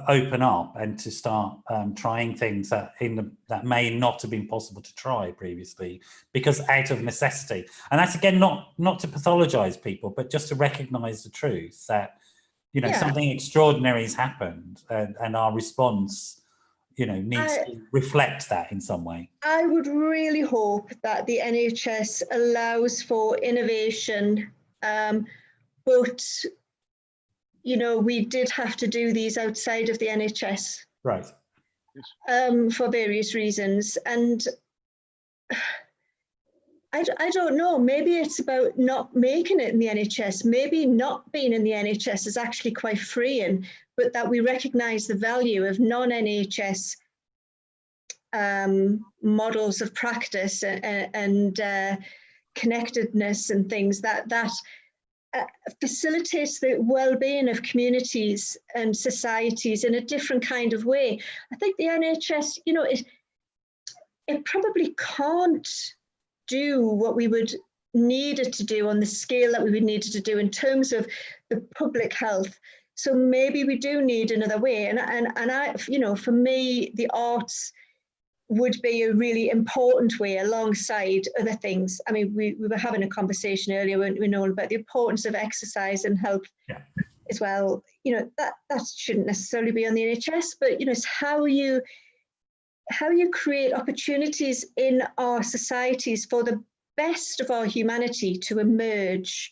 open up and to start trying things that may not have been possible to try previously because out of necessity. And that's, again, not to pathologize people, but just to recognize the truth that, something extraordinary has happened and our response needs to reflect that in some way. I would really hope that the NHS allows for innovation, but we did have to do these outside of the NHS, right? For various reasons, and I don't know. Maybe it's about not making it in the NHS. Maybe not being in the NHS is actually quite freeing, but that we recognise the value of non-NHS models of practice and connectedness and things that facilitates the well-being of communities and societies in a different kind of way. I think the NHS, you know, it probably can't do what we would need it to do on the scale that we would need it to do in terms of the public health. So maybe we do need another way. And I, you know, for me, the arts would be a really important way alongside other things. I mean, we were having a conversation earlier, we know about the importance of exercise and health as well. You know, that shouldn't necessarily be on the NHS, but, you know, it's how you create opportunities in our societies for the best of our humanity to emerge,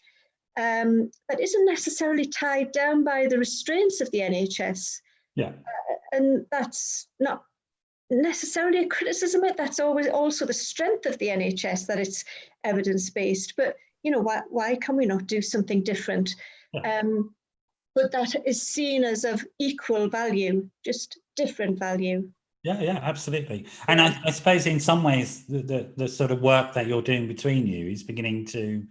that isn't necessarily tied down by the restraints of the NHS. Yeah. And that's not necessarily a criticism, that's always also the strength of the NHS, that it's evidence-based. But, you know, why can we not do something different? Yeah. But that is seen as of equal value, just different value. Yeah, absolutely. And I suppose in some ways, the sort of work that you're doing between you is beginning to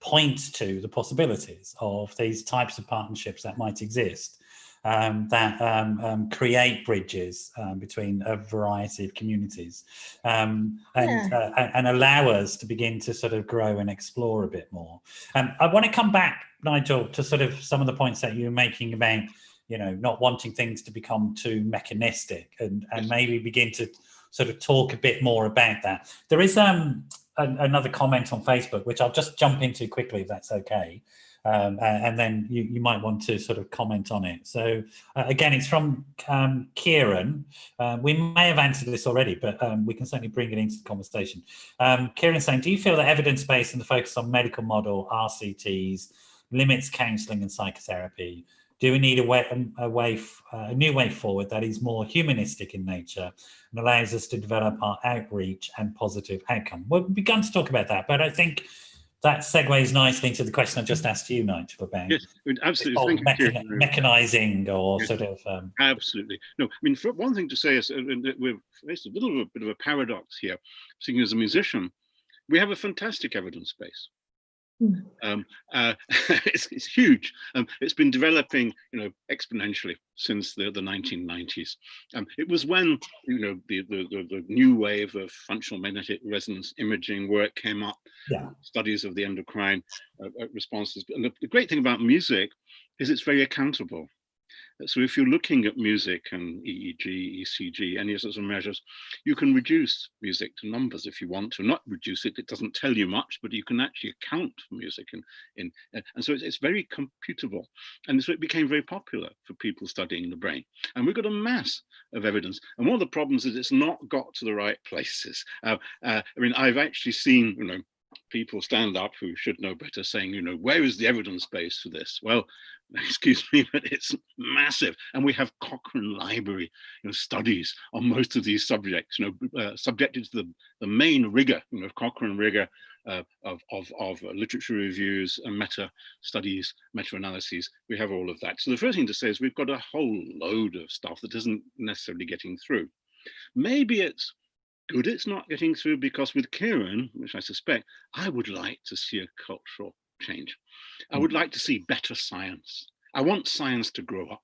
point to the possibilities of these types of partnerships that might exist, that create bridges between a variety of communities, and allow us to begin to sort of grow and explore a bit more. I want to come back, Nigel, to sort of some of the points that you were making about, you know, not wanting things to become too mechanistic, and maybe begin to sort of talk a bit more about that. There is another comment on Facebook, which I'll just jump into quickly, if that's okay. And then you might want to sort of comment on it. So again, it's from Kieran. We may have answered this already, but we can certainly bring it into the conversation. Kieran saying, do you feel that evidence-based and the focus on medical model, RCTs, limits counselling and psychotherapy? Do we need a new way forward that is more humanistic in nature and allows us to develop our outreach and positive outcome? We've begun to talk about that, but I think that segues nicely into the question I just asked you, Nigel, about absolutely. Mechanising or sort of... Absolutely. No, I mean, for one thing to say is we've faced a little bit of a paradox here. Seeing as a musician, we have a fantastic evidence base. It's huge. It's been developing, you know, exponentially since the 1990s. It was when, you know, the new wave of functional magnetic resonance imaging work came up, studies of the endocrine responses. And the great thing about music is it's very accountable. So if you're looking at music and EEG, ECG, any sorts of measures, you can reduce music to numbers if you want to. Not reduce it, it doesn't tell you much, but you can actually account for music. And so it's very computable. And so it became very popular for people studying the brain. And we've got a mass of evidence. And one of the problems is it's not got to the right places. I mean, I've actually seen, you know, people stand up who should know better saying, you know, where is the evidence base for this? Well, excuse me, but it's massive. And we have Cochrane Library, you know, studies on most of these subjects, you know, subjected to the main rigor, you know, Cochrane rigor of literature reviews and meta studies, meta-analyses. We have all of that. So the first thing to say is we've got a whole load of stuff that isn't necessarily getting through. Maybe it's good it's not getting through, because with Kieran, which I suspect, I would like to see a cultural change. I would like to see better science. I want science to grow up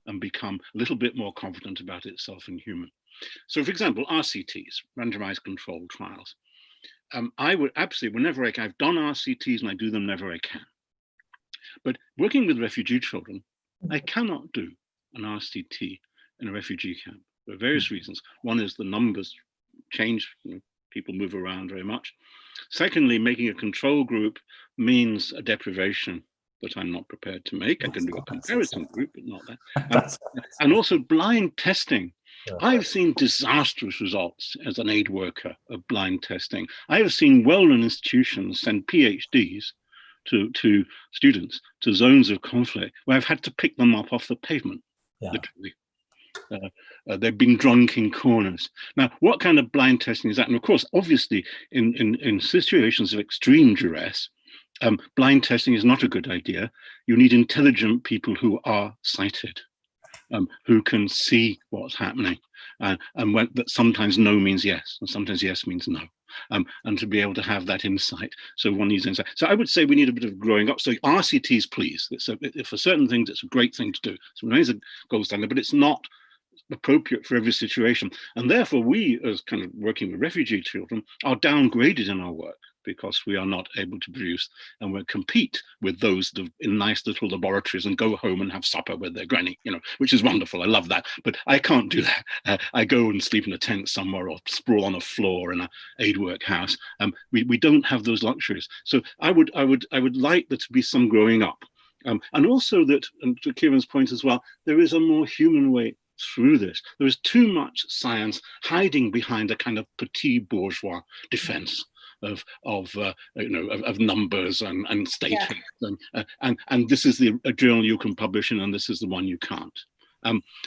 and become a little bit more confident about itself and human. So for example, RCTs, randomized controlled trials. I would absolutely, whenever I've done RCTs and I do them whenever I can. But working with refugee children, I cannot do an RCT in a refugee camp for various reasons. One is the numbers change, you know, people move around very much. Secondly, making a control group means a deprivation that I'm not prepared to make. I can do a comparison group, but not that. And also blind testing. I've seen disastrous results as an aid worker of blind testing. I have seen well-run institutions send PhDs to students to zones of conflict where I've had to pick them up off the pavement, literally. They've been drunk in corners. Now, what kind of blind testing is that? And of course, obviously, in situations of extreme duress, blind testing is not a good idea. You need intelligent people who are sighted, who can see what's happening, and that sometimes no means yes, and sometimes yes means no. And to be able to have that insight. So one needs insight. So I would say we need a bit of growing up. So RCTs, please. For certain things, it's a great thing to do. So it is a gold standard, but it's not appropriate for every situation. And therefore, we, as kind of working with refugee children, are downgraded in our work because we are not able to produce, and we compete with those in nice little laboratories and go home and have supper with their granny, which is wonderful. I love that, but I can't do that. I go and sleep in a tent somewhere or sprawl on a floor in an aid work house. We don't have those luxuries. So I would like there to be some growing up, and also that, and to Kieran's point as well, there is a more human way through this. There is too much science hiding behind a kind of petit bourgeois defense of numbers and statements, and this is a journal you can publish in, and this is the one you can't.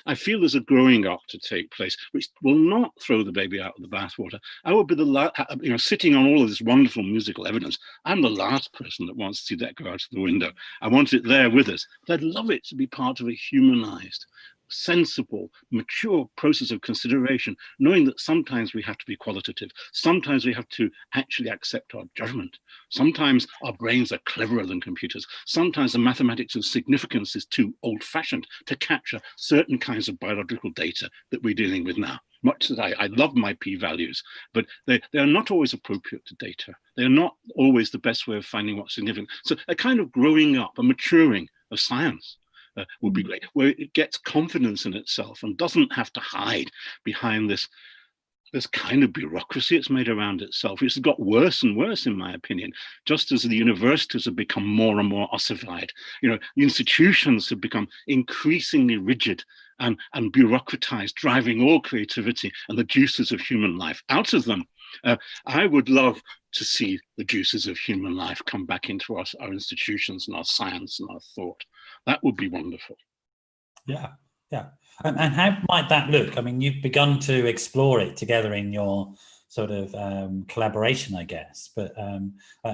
I feel there's a growing up to take place, which will not throw the baby out of the bathwater. I would be sitting on all of this wonderful musical evidence. I'm the last person that wants to see that go out of the window. I want it there with us, but I'd love it to be part of a humanized, sensible, mature process of consideration, knowing that sometimes we have to be qualitative, sometimes we have to actually accept our judgment, sometimes our brains are cleverer than computers, sometimes the mathematics of significance is too old-fashioned to capture certain kinds of biological data that we're dealing with now. Much as I love my p-values, but they are not always appropriate to data. They are not always the best way of finding what's significant. So a kind of growing up, a maturing of science would be great, where it gets confidence in itself and doesn't have to hide behind this kind of bureaucracy it's made around itself. It's got worse and worse, in my opinion, just as the universities have become more and more ossified. The institutions have become increasingly rigid and bureaucratized, driving all creativity and the juices of human life out of them. I would love to see the juices of human life come back into our institutions and our science and our thought. That would be wonderful. Yeah. And how might that look? I mean, you've begun to explore it together in your sort of collaboration, I guess. But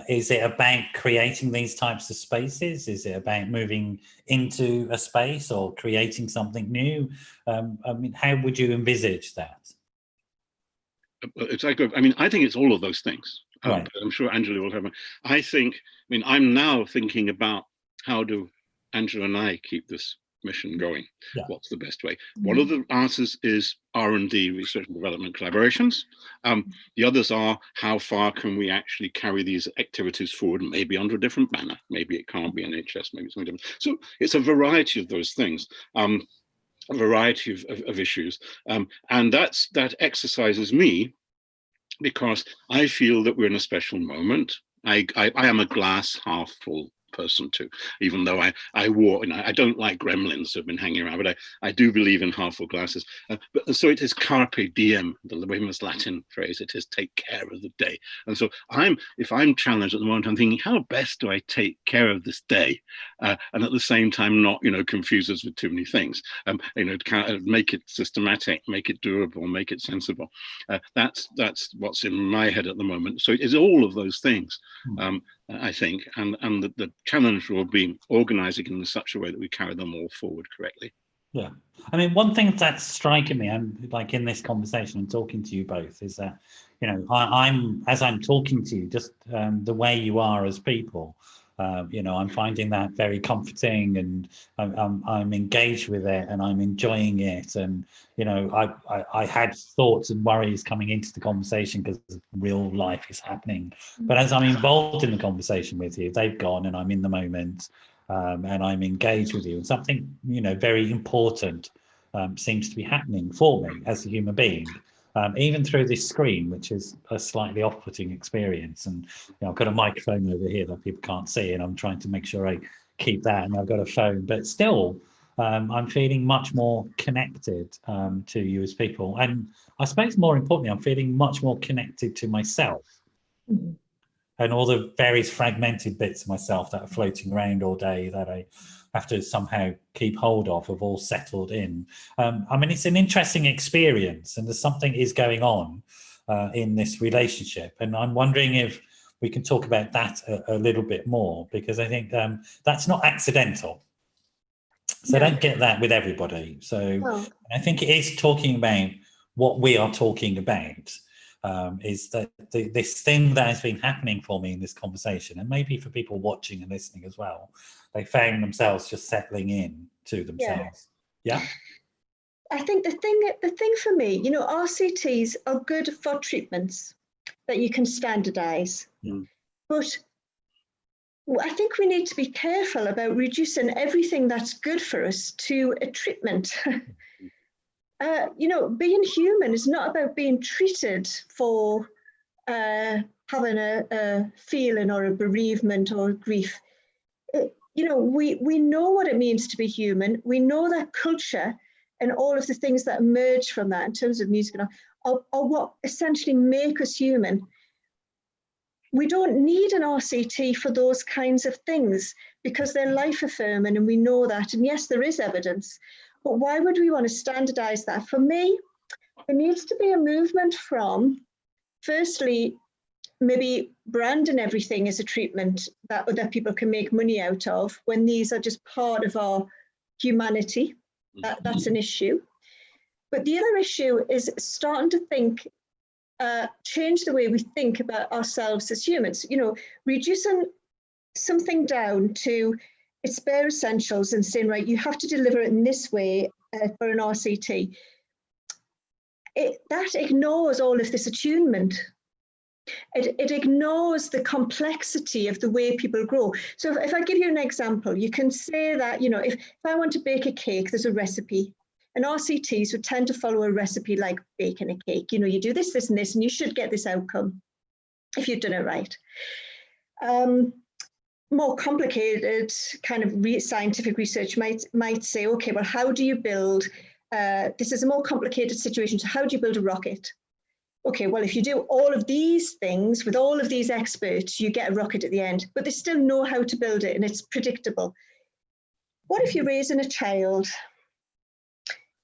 is it about creating these types of spaces? Is it about moving into a space or creating something new? I mean, how would you envisage that? I think it's all of those things. Right. I'm sure Angela will have. I'm now thinking about how do Angela and I keep this mission going. Yeah. What's the best way? One of the answers is R&D, research and development collaborations. The others are how far can we actually carry these activities forward, maybe under a different banner. Maybe it can't be NHS, maybe something different. So it's a variety of those things. A variety of issues. And that exercises me because I feel that we're in a special moment. I am a glass half full person too, even though I don't like gremlins who've been hanging around, but I do believe in half full glasses. So it is carpe diem, the famous Latin phrase. It is take care of the day. And so if I'm challenged at the moment, I'm thinking, how best do I take care of this day, and at the same time not confuse us with too many things. Make it systematic, make it doable, make it sensible. That's what's in my head at the moment. So it is all of those things. I think, and the challenge will be organizing in such a way that we carry them all forward correctly. Yeah, I mean, one thing that's striking me, and like in this conversation and talking to you both, is that I'm as I'm talking to you, just the way you are as people. I'm finding that very comforting, and I'm engaged with it, and I'm enjoying it. And I had thoughts and worries coming into the conversation because real life is happening. But as I'm involved in the conversation with you, they've gone, and I'm in the moment, and I'm engaged with you. And something very important seems to be happening for me as a human being. Even through this screen, which is a slightly off-putting experience. And I've got a microphone over here that people can't see, and I'm trying to make sure I keep that, and I've got a phone, but still I'm feeling much more connected to you as people. And I suppose more importantly, I'm feeling much more connected to myself. and all the various fragmented bits of myself that are floating around all day that I have to somehow keep hold of have all settled in. I mean, it's an interesting experience, and there's something is going on in this relationship. And I'm wondering if we can talk about that a little bit more, because I think that's not accidental. So I don't get that with everybody. So I think it is talking about what we are talking about, is that this thing that has been happening for me in this conversation, and maybe for people watching and listening as well, they found themselves just settling in to themselves. Yeah. I think the thing for me, you know, RCTs are good for treatments that you can standardize, but I think we need to be careful about reducing everything that's good for us to a treatment. You know, being human is not about being treated for having a feeling or a bereavement or grief. You know, we know what it means to be human. We know that culture and all of the things that emerge from that in terms of music are what essentially make us human. We don't need an RCT for those kinds of things because they're life affirming, and we know that. And yes, there is evidence, but why would we want to standardize that? For me, there needs to be a movement from, firstly, maybe branding everything as a treatment that other people can make money out of, when these are just part of our humanity. That's an issue. But the other issue is starting to think, change the way we think about ourselves as humans. You know, reducing something down to its bare essentials and saying, right, you have to deliver it in this way for an RCT. That ignores all of this attunement. It ignores the complexity of the way people grow. So if I give you an example, you can say that, you know, if I want to bake a cake, there's a recipe. And RCTs would tend to follow a recipe like baking a cake. You know, you do this, this, and this, and you should get this outcome if you've done it right. More complicated kind of scientific research might say, okay, well, how do you build, this is a more complicated situation, so how do you build a rocket? Okay, well, if you do all of these things with all of these experts, you get a rocket at the end, but they still know how to build it and it's predictable. What if you're raising a child?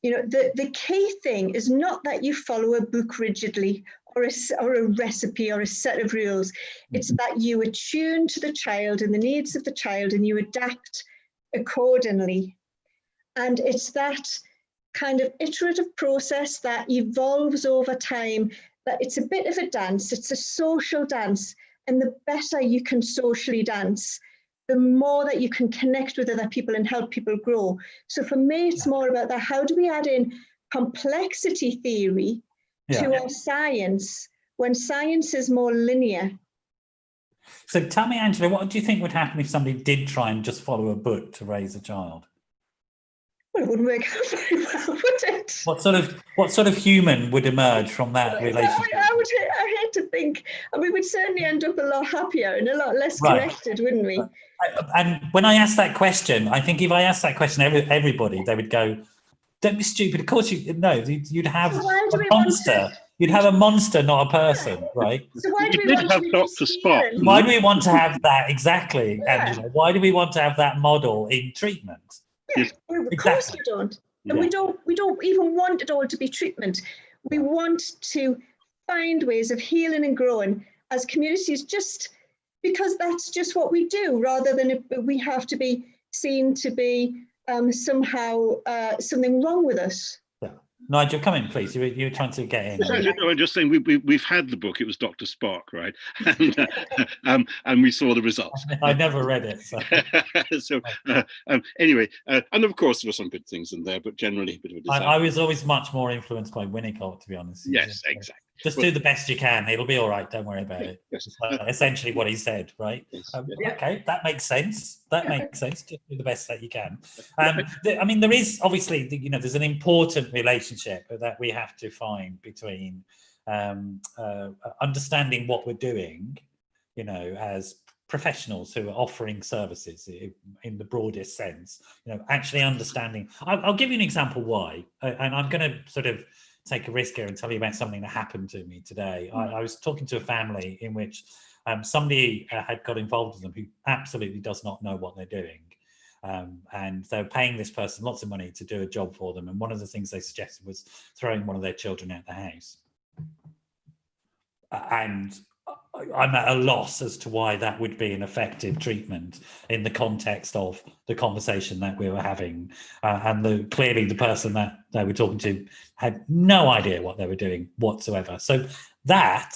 You know, the key thing is not that you follow a book rigidly or a recipe or a set of rules. It's that you attune to the child and the needs of the child and you adapt accordingly. And it's that kind of iterative process that evolves over time, that it's a bit of a dance, it's a social dance. And the better you can socially dance, the more that you can connect with other people and help people grow. So for me, it's more about that. How do we add in complexity theory to our science when science is more linear? So tell me, Angela, what do you think would happen if somebody did try and just follow a book to raise a child? Well, it wouldn't work out very well, would it? What sort of human would emerge from that relationship? I hate to think. I mean, we'd certainly end up a lot happier and a lot less connected, wouldn't we? And when I ask that question, I think if I ask that question, everybody, they would go, "Don't be stupid." Of course, you'd have a monster. You'd have a monster, not a person, right? So why do we want to have Dr. Spock? Why do we want to have that exactly, Angela? Why do we want to have that model in treatment? Yeah, well, of course we don't. And we don't even want it all to be treatment. We want to find ways of healing and growing as communities, just because that's just what we do, rather than we have to be seen to be somehow something wrong with us. Nigel, come in, please. You were trying to get in. No, I'm just saying we've had the book. It was Dr. Spock, right? And we saw the results. I never read it. So, anyway, and of course there were some good things in there, but generally a bit of a disaster. I was always much more influenced by Winnicott, to be honest. Yes, exactly. Just do the best you can. It'll be all right. Don't worry about it. Yes. Essentially what he said, right? Yes. Okay, that makes sense. Makes sense. Just do the best that you can. I mean, there is obviously, there's an important relationship that we have to find between understanding what we're doing, as professionals who are offering services in the broadest sense, actually understanding. I'll give you an example why, and I'm going to sort of take a risk here and tell you about something that happened to me today. I was talking to a family in which somebody had got involved with them who absolutely does not know what they're doing. And they're paying this person lots of money to do a job for them. And one of the things they suggested was throwing one of their children out the house. And I'm at a loss as to why that would be an effective treatment in the context of the conversation that we were having. And clearly the person that they were talking to had no idea what they were doing whatsoever. So that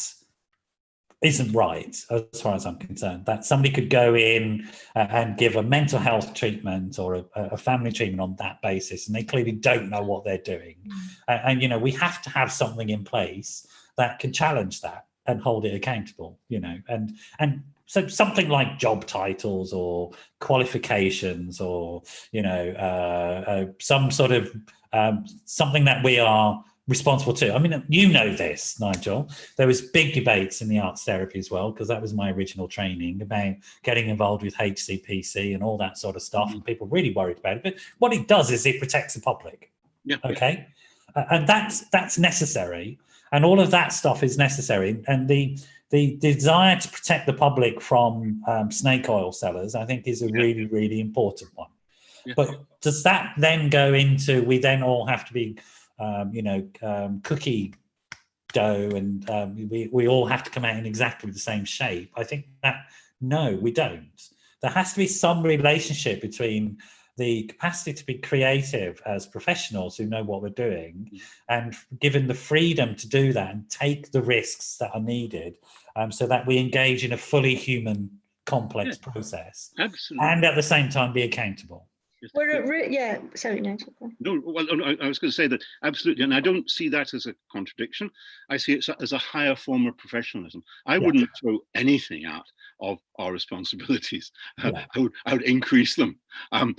isn't right, as far as I'm concerned, that somebody could go in and give a mental health treatment or a family treatment on that basis, and they clearly don't know what they're doing. And you know, we have to have something in place that can challenge that and hold it accountable, you know, and so something like job titles or qualifications, or you know, some sort of something that we are responsible to. I mean, you know this, Nigel. There was big debates in the arts therapy as well, because that was my original training, about getting involved with HCPC and all that sort of stuff, and people really worried about it. But what it does is it protects the public. Yeah. Okay, and that's necessary, and all of that stuff is necessary. And the desire to protect the public from snake oil sellers, I think, is a really, really important one. Yeah. But does that then go into, we then all have to be cookie dough, and we all have to come out in exactly the same shape? I think that, no, we don't. There has to be some relationship between the capacity to be creative as professionals who know what we're doing, and given the freedom to do that and take the risks that are needed, so that we engage in a fully human, complex process. Absolutely. And at the same time be accountable. Well, sorry, Nigel. No, well, I was going to say that absolutely, and I don't see that as a contradiction. I see it as a higher form of professionalism. I wouldn't throw anything out of our responsibilities. I would increase them. In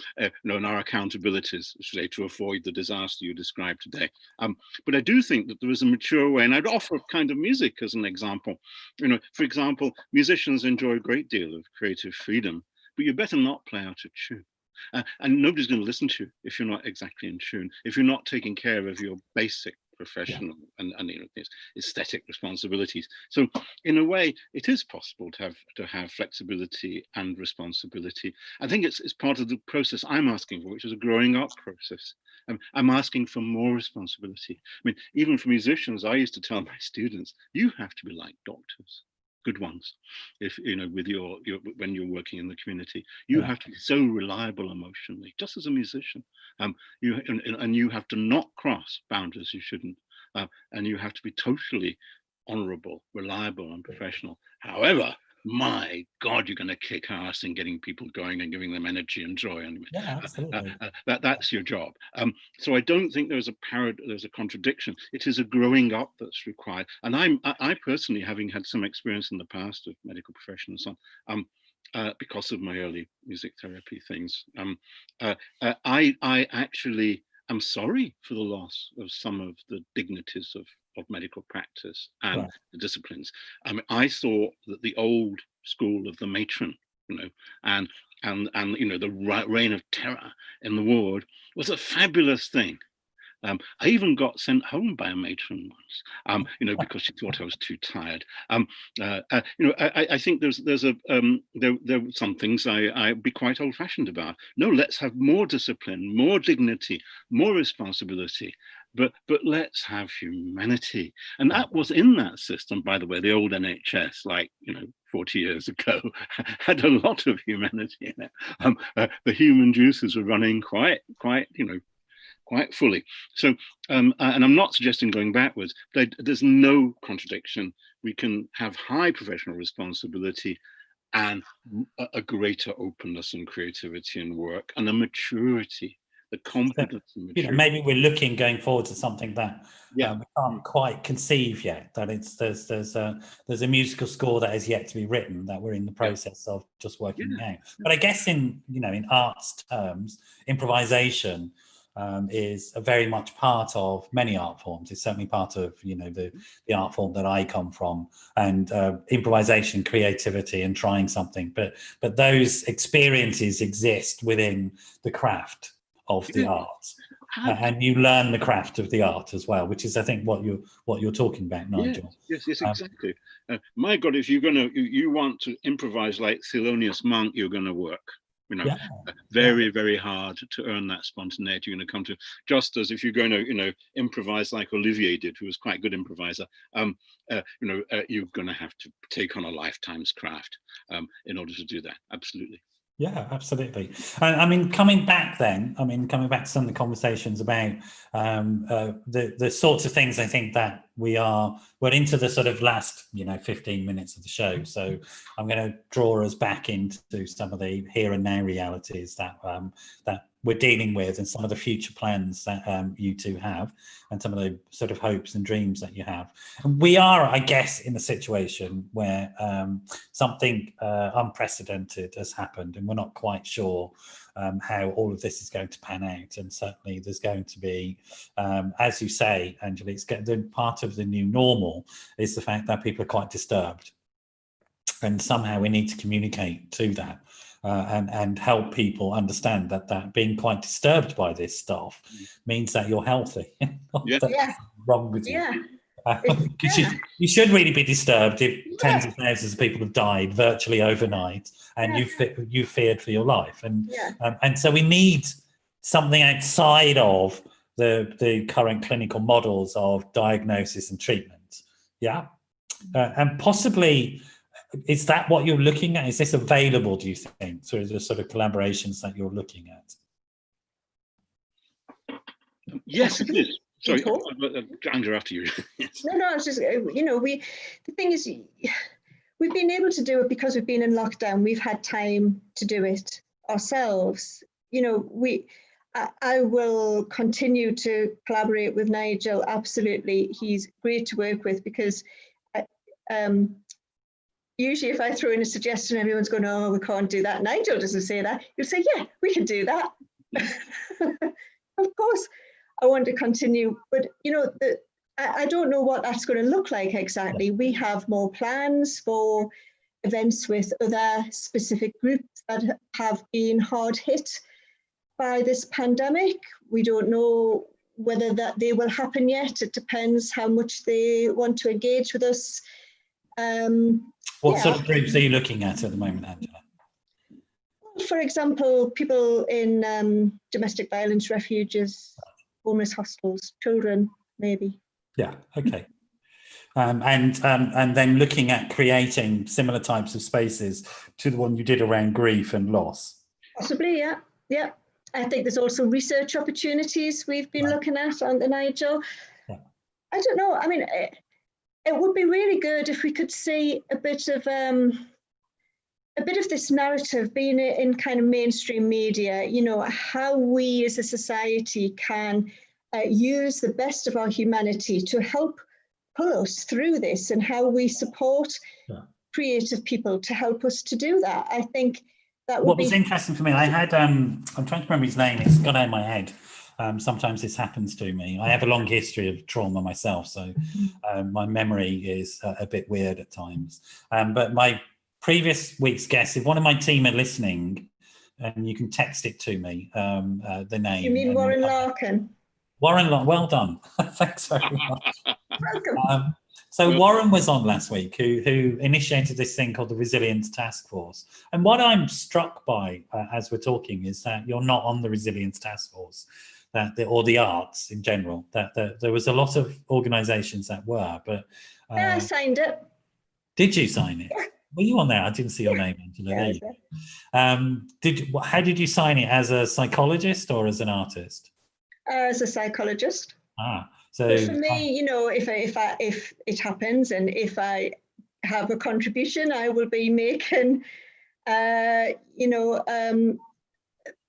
our accountabilities, to avoid the disaster you described today. But I do think that there is a mature way, and I'd offer kind of music as an example. You know, for example, musicians enjoy a great deal of creative freedom, but you better not play out of tune. And nobody's going to listen to you if you're not exactly in tune, if you're not taking care of your basic professional and aesthetic responsibilities. So in a way, it is possible to have flexibility and responsibility. I think it's part of the process I'm asking for, which is a growing up process. I'm asking for more responsibility. I mean, even for musicians, I used to tell my students, you have to be like doctors. Good ones, if you know, with your when you're working in the community, you have to be so reliable emotionally, just as a musician. And you have to not cross boundaries you shouldn't, and you have to be totally honourable, reliable, and professional. However, my God, you're going to kick ass in getting people going and giving them energy and joy. And that's your job. So I don't think there's a contradiction. It is a growing up that's required. And I personally, having had some experience in the past of medical profession and so on, because of my early music therapy things, I actually am sorry for the loss of some of the dignities of medical practice and the disciplines. I mean, I thought that the old school of the matron, and the reign of terror in the ward was a fabulous thing. I even got sent home by a matron once, because she thought I was too tired. I think there were some things I'd be quite old-fashioned about. No, let's have more discipline, more dignity, more responsibility. But let's have humanity. And that was in that system, by the way. The old NHS, 40 years ago, had a lot of humanity in it. The human juices were running quite fully. So, and I'm not suggesting going backwards, but there's no contradiction. We can have high professional responsibility and a greater openness and creativity in work, and a maturity, the competence and maturity. Maybe we're looking going forward to something that we can't quite conceive yet. That there's a musical score that is yet to be written, that we're in the process of just working out. But I guess in arts terms, improvisation is a very much part of many art forms. It's certainly part of the art form that I come from, and improvisation, creativity, and trying something. But those experiences exist within the craft of the art, and you learn the craft of the art as well, which is, I think, what you're talking about, Nigel. Yes, exactly. My God, if you want to improvise like Thelonious Monk, you're going to work. Very hard to earn that spontaneity. You're going to come to, just as if you're going to, improvise like Olivier did, who was quite a good improviser. You're going to have to take on a lifetime's craft in order to do that. Absolutely. Yeah, absolutely. And I mean, coming back to some of the conversations about the sorts of things I think that we're into the sort of last 15 minutes of the show. So I'm going to draw us back into some of the here and now realities that we're dealing with, and some of the future plans that you two have, and some of the sort of hopes and dreams that you have. And we are, I guess, in a situation where something unprecedented has happened, and we're not quite sure how all of this is going to pan out. And certainly there's going to be, as you say, Angela, part of the new normal is the fact that people are quite disturbed. And somehow we need to communicate to that. And help people understand that being quite disturbed by this stuff means that you're healthy. Wrong with you. Because you should really be disturbed if tens of thousands of people have died virtually overnight, and you feared for your life. And so we need something outside of the current clinical models of diagnosis and treatment. And possibly, is that what you're looking at? Is this available, do you think, through the sort of collaborations that you're looking at? Yes, it is. Sorry, Andrew, after you. Yes. No, it's just, the thing is, we've been able to do it because we've been in lockdown. We've had time to do it ourselves. I will continue to collaborate with Nigel, absolutely. He's great to work with, because usually if I throw in a suggestion, everyone's going, oh, we can't do that. Nigel doesn't say that. He'll say, yeah, we can do that. Of course, I want to continue. But, I don't know what that's going to look like exactly. We have more plans for events with other specific groups that have been hard hit by this pandemic. We don't know whether that they will happen yet. It depends how much they want to engage with us. What sort of groups are you looking at the moment, Angela? For example, people in domestic violence refuges, homeless hostels, children, maybe. Yeah, okay. And then looking at creating similar types of spaces to the one you did around grief and loss. Possibly, yeah. I think there's also research opportunities we've been looking at on the Nigel. Yeah. I don't know. I mean, it would be really good if we could see a bit of this narrative being in kind of mainstream media, how we as a society can use the best of our humanity to help pull us through this, and how we support creative people to help us to do that. I think that would What was interesting for me, I had, I'm trying to remember his name, it's gone out of my head. Sometimes this happens to me. I have a long history of trauma myself, so my memory is a bit weird at times. But my previous week's guest, if one of my team are listening, and you can text it to me, the name. You mean Warren Larkin? Warren Larkin, well done. Thanks very much. Welcome. So Warren was on last week, who initiated this thing called the Resilience Task Force. And what I'm struck by as we're talking is that you're not on the Resilience Task Force. Or the arts in general, that there was a lot of organisations that were, but I signed it. Did you sign it? Were you on there? I didn't see your name, Angela. How did you sign it? As a psychologist or as an artist? As a psychologist. So but for me, if it happens, and if I have a contribution, I will be making,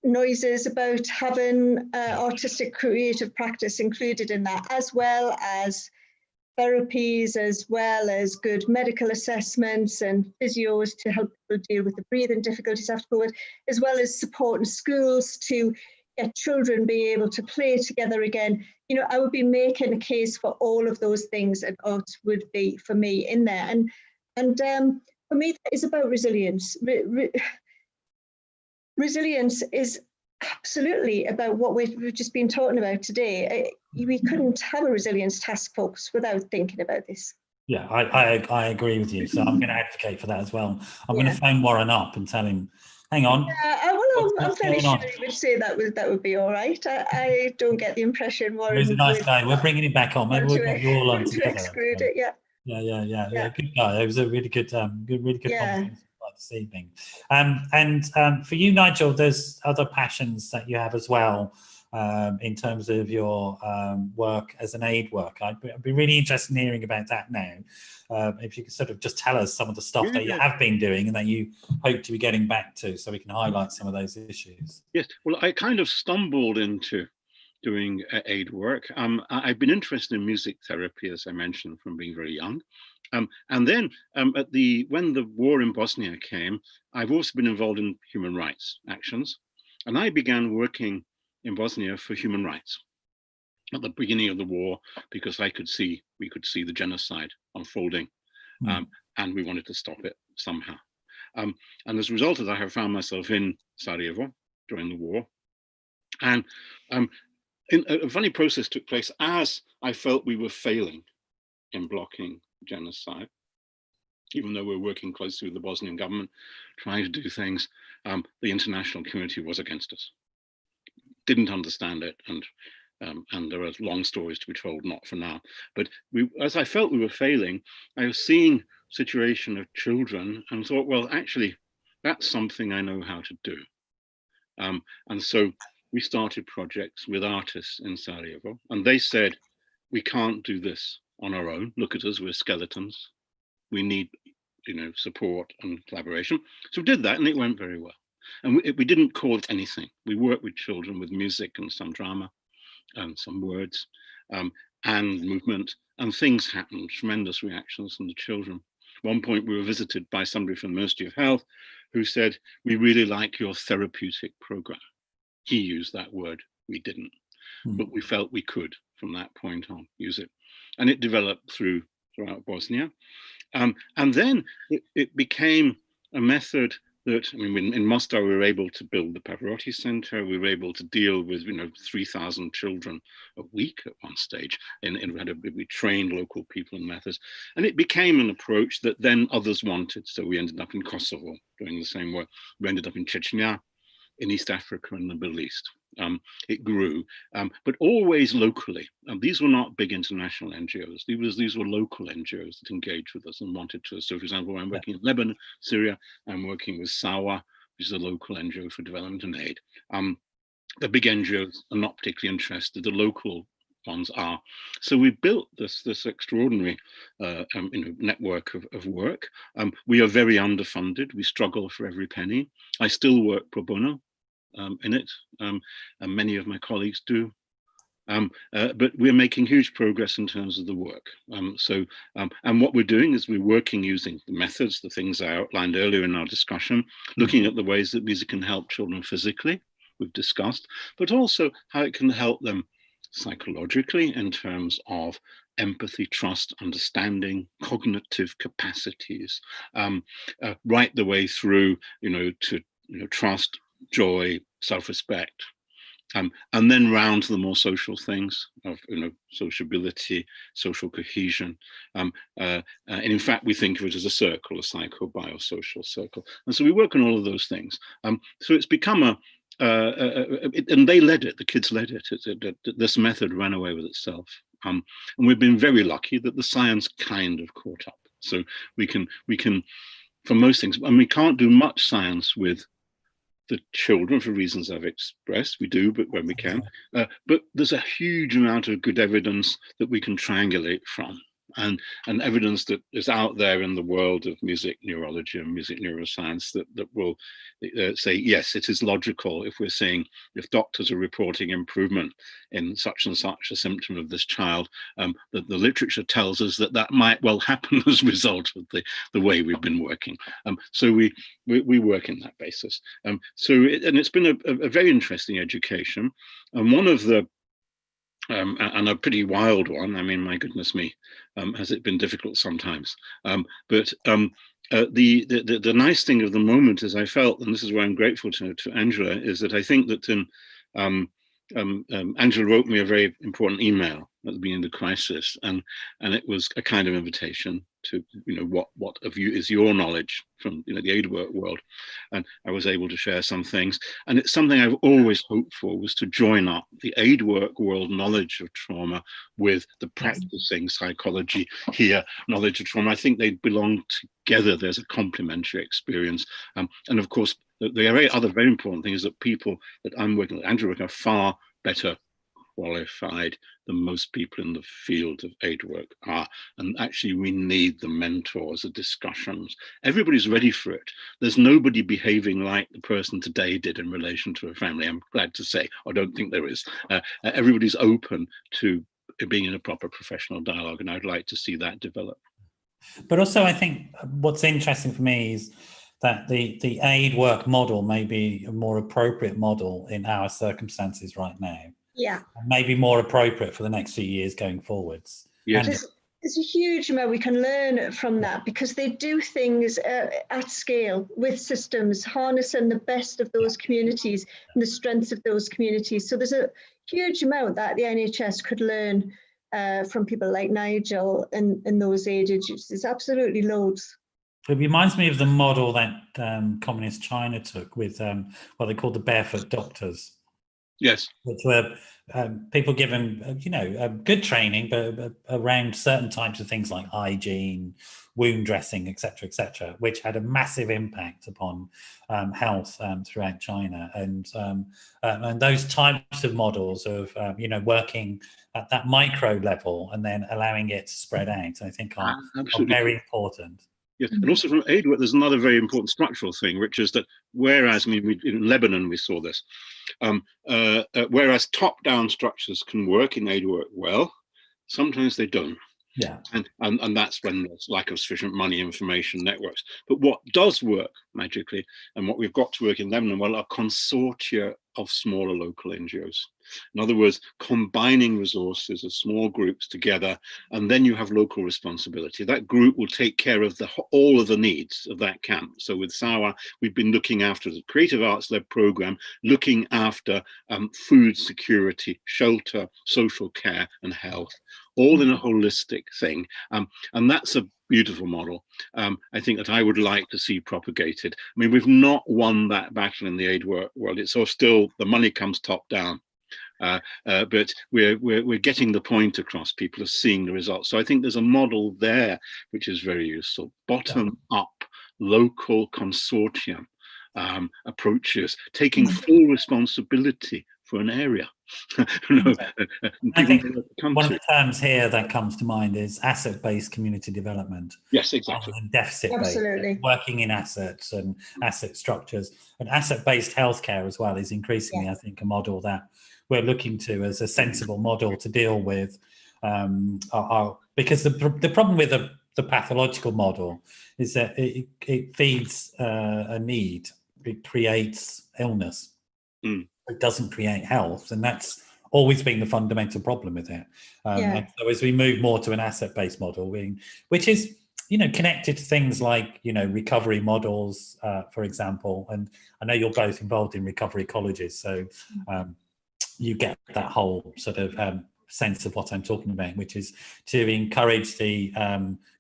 noises about having artistic creative practice included in that, as well as therapies, as well as good medical assessments and physios to help people deal with the breathing difficulties after COVID, as well as supporting schools to get children be able to play together again. I would be making a case for all of those things, and art would be for me in there. And for me, it's about resilience. Resilience is absolutely about what we've just been talking about today. We couldn't have a resilience task force without thinking about this. Yeah, I agree with you. So I'm going to advocate for that as well. I'm going to phone Warren up and tell him, hang on. Yeah, well, I'm fairly sure he would say that would be all right. I don't get the impression Warren. He's a nice guy. We're bringing him back on. Maybe we'll get you all on together. Exclude it, yeah. Yeah. Good guy. It was a really good conversation this evening. And for you, Nigel, there's other passions that you have as well. In terms of your work as an aid worker. I'd be really interested in hearing about that now. If you could sort of just tell us some of the stuff that you have been doing and that you hope to be getting back to, so we can highlight some of those issues. Yes, well, I kind of stumbled into doing aid work. I've been interested in music therapy, as I mentioned, from being very young. And then when the war in Bosnia came, I've also been involved in human rights actions. And I began working in Bosnia for human rights at the beginning of the war, because we could see the genocide unfolding, and we wanted to stop it somehow. And as a result of that, I found myself in Sarajevo during the war. And a funny process took place as I felt we were failing in blocking genocide. Even though we're working closely with the Bosnian government, trying to do things, the international community was against us. Didn't understand it, and there are long stories to be told, not for now. But as I felt we were failing, I was seeing situation of children and thought, well, actually, that's something I know how to do. And so we started projects with artists in Sarajevo, and they said, we can't do this on our own. Look at us, we're skeletons. We need, support and collaboration. So we did that, and it went very well. And we didn't call it anything. We worked with children with music and some drama and some words and movement, and things happened, tremendous reactions from the children. At one point, we were visited by somebody from the Ministry of Health who said, we really like your therapeutic program. He used that word, we didn't, but we felt we could from that point on use it. And it developed throughout Bosnia. And then it became a method that, in Mostar, we were able to build the Pavarotti Center. We were able to deal with, 3,000 children a week at one stage. We trained local people and methods. And it became an approach that then others wanted. So we ended up in Kosovo doing the same work. We ended up in Chechnya, in East Africa and the Middle East. It grew, but always locally. These were not big international NGOs. These were local NGOs that engaged with us and wanted to. So, for example, I'm working in Lebanon, Syria. I'm working with SAWA, which is a local NGO for development and aid. The big NGOs are not particularly interested. The local ones are. So we built this extraordinary network of work. We are very underfunded. We struggle for every penny. I still work pro bono in it, and many of my colleagues do. But we're making huge progress in terms of the work. And what we're doing is we're working using the methods, the things I outlined earlier in our discussion, looking at the ways that music can help children physically, we've discussed, but also how it can help them psychologically in terms of empathy, trust, understanding, cognitive capacities, right the way through, to trust, joy, self-respect, and then round to the more social things of sociability, social cohesion. And in fact, we think of it as a circle, a psycho-biosocial circle. And so we work on all of those things. So it's become and they led it, the kids led it. This method ran away with itself. And we've been very lucky that the science kind of caught up. So we can, for most things, and we can't do much science with the children for reasons I've expressed. We do, but when we can. But there's a huge amount of good evidence that we can triangulate from, and evidence that is out there in the world of music neurology and music neuroscience that will say, yes, it is logical if we're saying, if doctors are reporting improvement in such and such a symptom of this child, that the literature tells us that might well happen as a result of the way we've been working. So we work in that basis. And it's been a very interesting education. And one of the and a pretty wild one. My goodness me, has it been difficult sometimes? But the nice thing of the moment is I felt, and this is why I'm grateful to Angela, is that I think that Angela wrote me a very important email at the beginning of the crisis, and it was a kind of invitation to, what of you is your knowledge from, the aid work world, and I was able to share some things. And it's something I've always hoped for, was to join up the aid work world knowledge of trauma with the practicing psychology here knowledge of trauma. I think they belong together. There's a complementary experience, and of course the other very important thing is that people that I'm working with, Andrew, are far better qualified than most people in the field of aid work are. And actually, we need the mentors, the discussions. Everybody's ready for it. There's nobody behaving like the person today did in relation to a family, I'm glad to say. I don't think there is. Everybody's open to being in a proper professional dialogue, and I'd like to see that develop. But also, I think what's interesting for me is that the aid work model may be a more appropriate model in our circumstances right now. Yeah. Maybe more appropriate for the next few years going forwards. Yes. There's a huge amount we can learn from that, because they do things at scale with systems, harnessing the best of those communities and the strengths of those communities. So there's a huge amount that the NHS could learn from people like Nigel in those aid agencies. Absolutely loads. It reminds me of the model that communist China took with what they called the Barefoot Doctors. Yes. Which were people given, good training, but around certain types of things like hygiene, wound dressing, etc., which had a massive impact upon health throughout China. And those types of models of, working at that micro level and then allowing it to spread out, I think are very important. Yes, and also from aid work, there's another very important structural thing, which is that whereas, in Lebanon we saw this, whereas top-down structures can work in aid work well, sometimes they don't. Yeah. And that's when there's lack of sufficient money, information, networks. But what does work magically, and what we've got to work in Lebanon well, are consortia of smaller local NGOs. In other words, combining resources of small groups together, and then you have local responsibility. That group will take care of all of the needs of that camp. So with SAWA, we've been looking after the Creative Arts-led program, looking after food security, shelter, social care, and health, all in a holistic thing. And that's a beautiful model, I think, that I would like to see propagated. We've not won that battle in the aid world. It's still, the money comes top down. But we're getting the point across. People are seeing the results. So I think there's a model there which is very useful. Bottom up, local consortium approaches, taking full responsibility for an area. I think one of the terms here that comes to mind is asset-based community development. Yes, exactly. And deficit-based, working in assets and asset structures, and asset-based healthcare as well is increasingly, I think, a model that we're looking to as a sensible model to deal with. Because the problem with the pathological model is that it feeds a need. It creates illness. It doesn't create health, and that's always been the fundamental problem with it. And so as we move more to an asset-based model, which is connected to things like recovery models, for example, and I know you're both involved in recovery colleges, so you get that whole sort of sense of what I'm talking about, which is to encourage the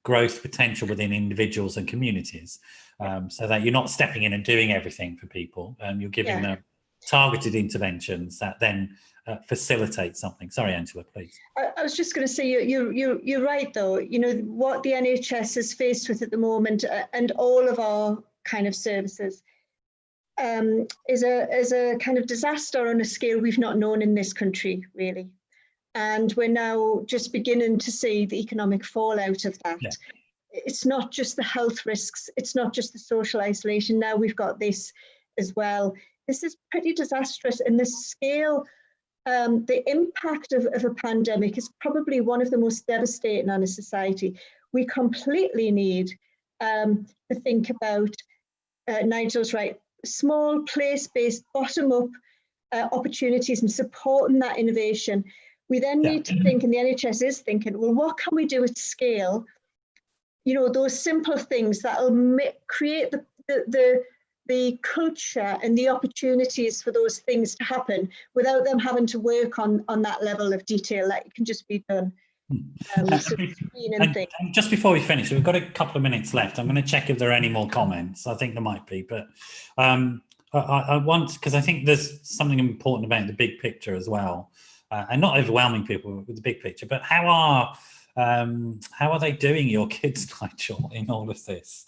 growth potential within individuals and communities, so that you're not stepping in and doing everything for people, and you're giving them targeted interventions that then facilitate something. Sorry, Angela, please. I was just going to say, you're right, though. What the NHS is faced with at the moment, and all of our kind of services, is a kind of disaster on a scale we've not known in this country, really. And we're now just beginning to see the economic fallout of that. Yeah. It's not just the health risks, it's not just the social isolation. Now we've got this as well. This is pretty disastrous, and the scale, the impact of a pandemic is probably one of the most devastating on a society. We completely need to think about, Nigel's right, small place-based, bottom-up opportunities and supporting that innovation. We then need to think, and the NHS is thinking, well, what can we do at scale, you know, those simple things that'll create the culture and the opportunities for those things to happen without them having to work on that level of detail. That can just be done. And just before we finish, we've got a couple of minutes left. I'm going to check if there are any more comments. I think there might be, but I want, because I think there's something important about the big picture as well, and not overwhelming people with the big picture. But how are they doing, your kids, Nigel, in all of this?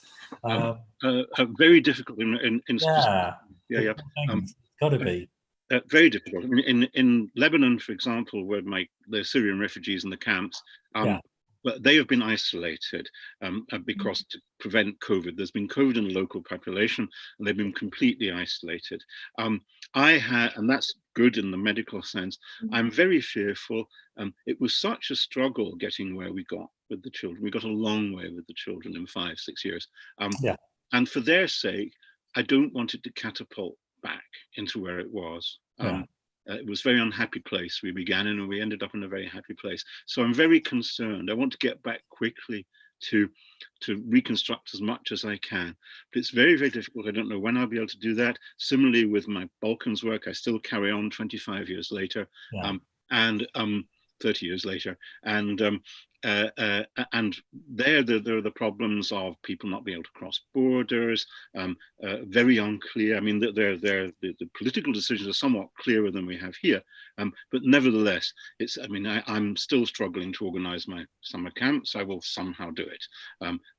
Very difficult in yeah. It's got to be. Very difficult. I mean, in Lebanon, for example, where the Syrian refugees in the camps, but they have been isolated because to prevent COVID. There's been COVID in the local population, and they've been completely isolated. And that's good in the medical sense. I'm very fearful. It was such a struggle getting where we got with the children. We got a long way with the children in 5-6 years. And for their sake, I don't want it to catapult back into where it was. It was a very unhappy place we began in, and we ended up in a very happy place. So I'm very concerned. I want to get back quickly to reconstruct as much as I can. But it's very, very difficult. I don't know when I'll be able to do that. Similarly with my Balkans work, I still carry on 25 years later, and 30 years later. And there are the problems of people not being able to cross borders, very unclear. I mean, the political decisions are somewhat clearer than we have here, but nevertheless, I'm still struggling to organize my summer camps. I will somehow do it.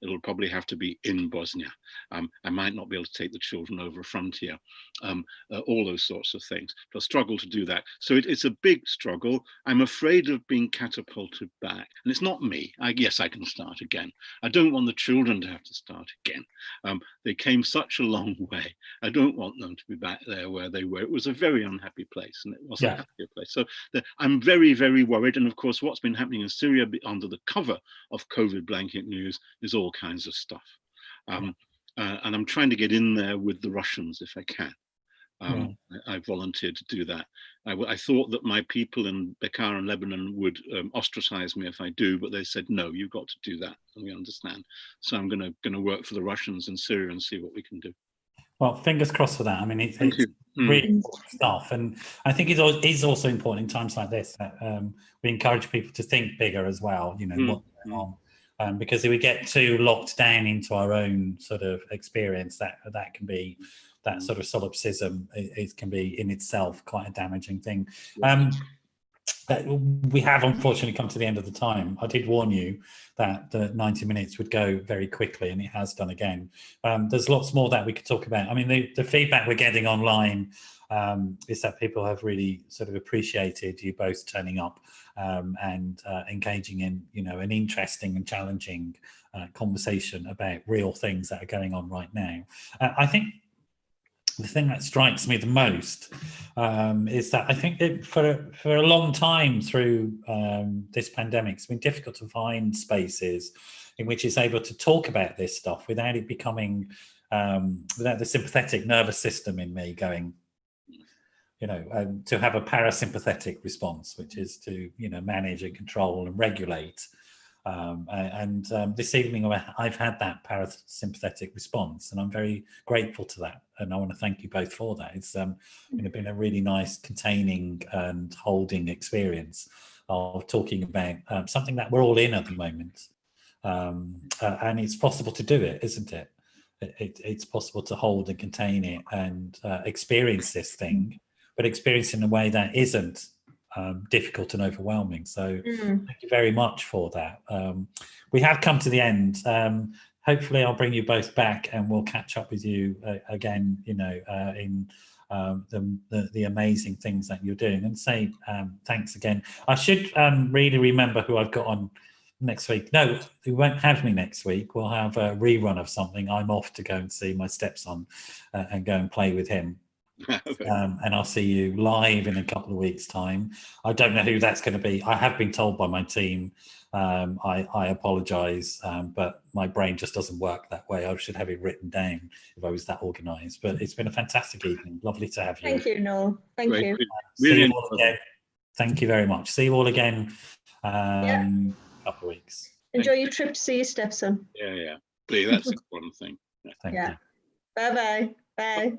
It'll probably have to be in Bosnia. I might not be able to take the children over a frontier, all those sorts of things. But I'll struggle to do that. So it's a big struggle. I'm afraid of being catapulted back. And it's not me. Yes, I can start again. I don't want the children to have to start again. They came such a long way. I don't want them to be back there where they were. It was a very unhappy place, and it was a happier place. So I'm very, very worried. And of course, what's been happening in Syria under the cover of COVID blanket news is all kinds of stuff. And I'm trying to get in there with the Russians if I can. I volunteered to do that. I thought that my people in Bekaa and Lebanon would ostracize me if I do, but they said, no, you've got to do that, and we understand. So I'm going to work for the Russians in Syria and see what we can do. Well, fingers crossed for that. I mean, it's really important stuff. And I think it is also important in times like this that we encourage people to think bigger as well, you know, what's going on. Because if we get too locked down into our own sort of experience, that can be, that sort of solipsism, it can be in itself quite a damaging thing. We have unfortunately come to the end of the time. I did warn you that the 90 minutes would go very quickly, and it has done again. There's lots more that we could talk about. I mean, the feedback we're getting online is that people have really sort of appreciated you both turning up and engaging in, you know, an interesting and challenging conversation about real things that are going on right now. I think the thing that strikes me the most is that I think that for a long time through this pandemic, it's been difficult to find spaces in which it's able to talk about this stuff without it becoming, without the sympathetic nervous system in me going, you know, to have a parasympathetic response, which is to, you know, manage and control and regulate. This evening I've had that parasympathetic response, and I'm very grateful to that, and I want to thank you both for that. It's been a really nice containing and holding experience of talking about something that we're all in at the moment, and it's possible to do it, isn't it? It's possible to hold and contain it and experience this thing, but experience in a way that isn't difficult and overwhelming. So thank you very much for that. We have come to the end. Hopefully I'll bring you both back and we'll catch up with you again, you know, in the amazing things that you're doing, and say thanks again. I should really remember who I've got on next week. No, we won't have me next week. We'll have a rerun of something. I'm off to go and see my stepson and go and play with him. And I'll see you live in a couple of weeks' time. I don't know who that's going to be. I have been told by my team. I apologise, but my brain just doesn't work that way. I should have it written down if I was that organised. But it's been a fantastic evening. Lovely to have you. Thank you, Noel. Thank you. See you all again. Thank you very much. See you all again in a couple of weeks. Enjoy your trip to see your stepson. Yeah. Please, that's one thing. Thank Yeah. you. Bye-bye. Bye.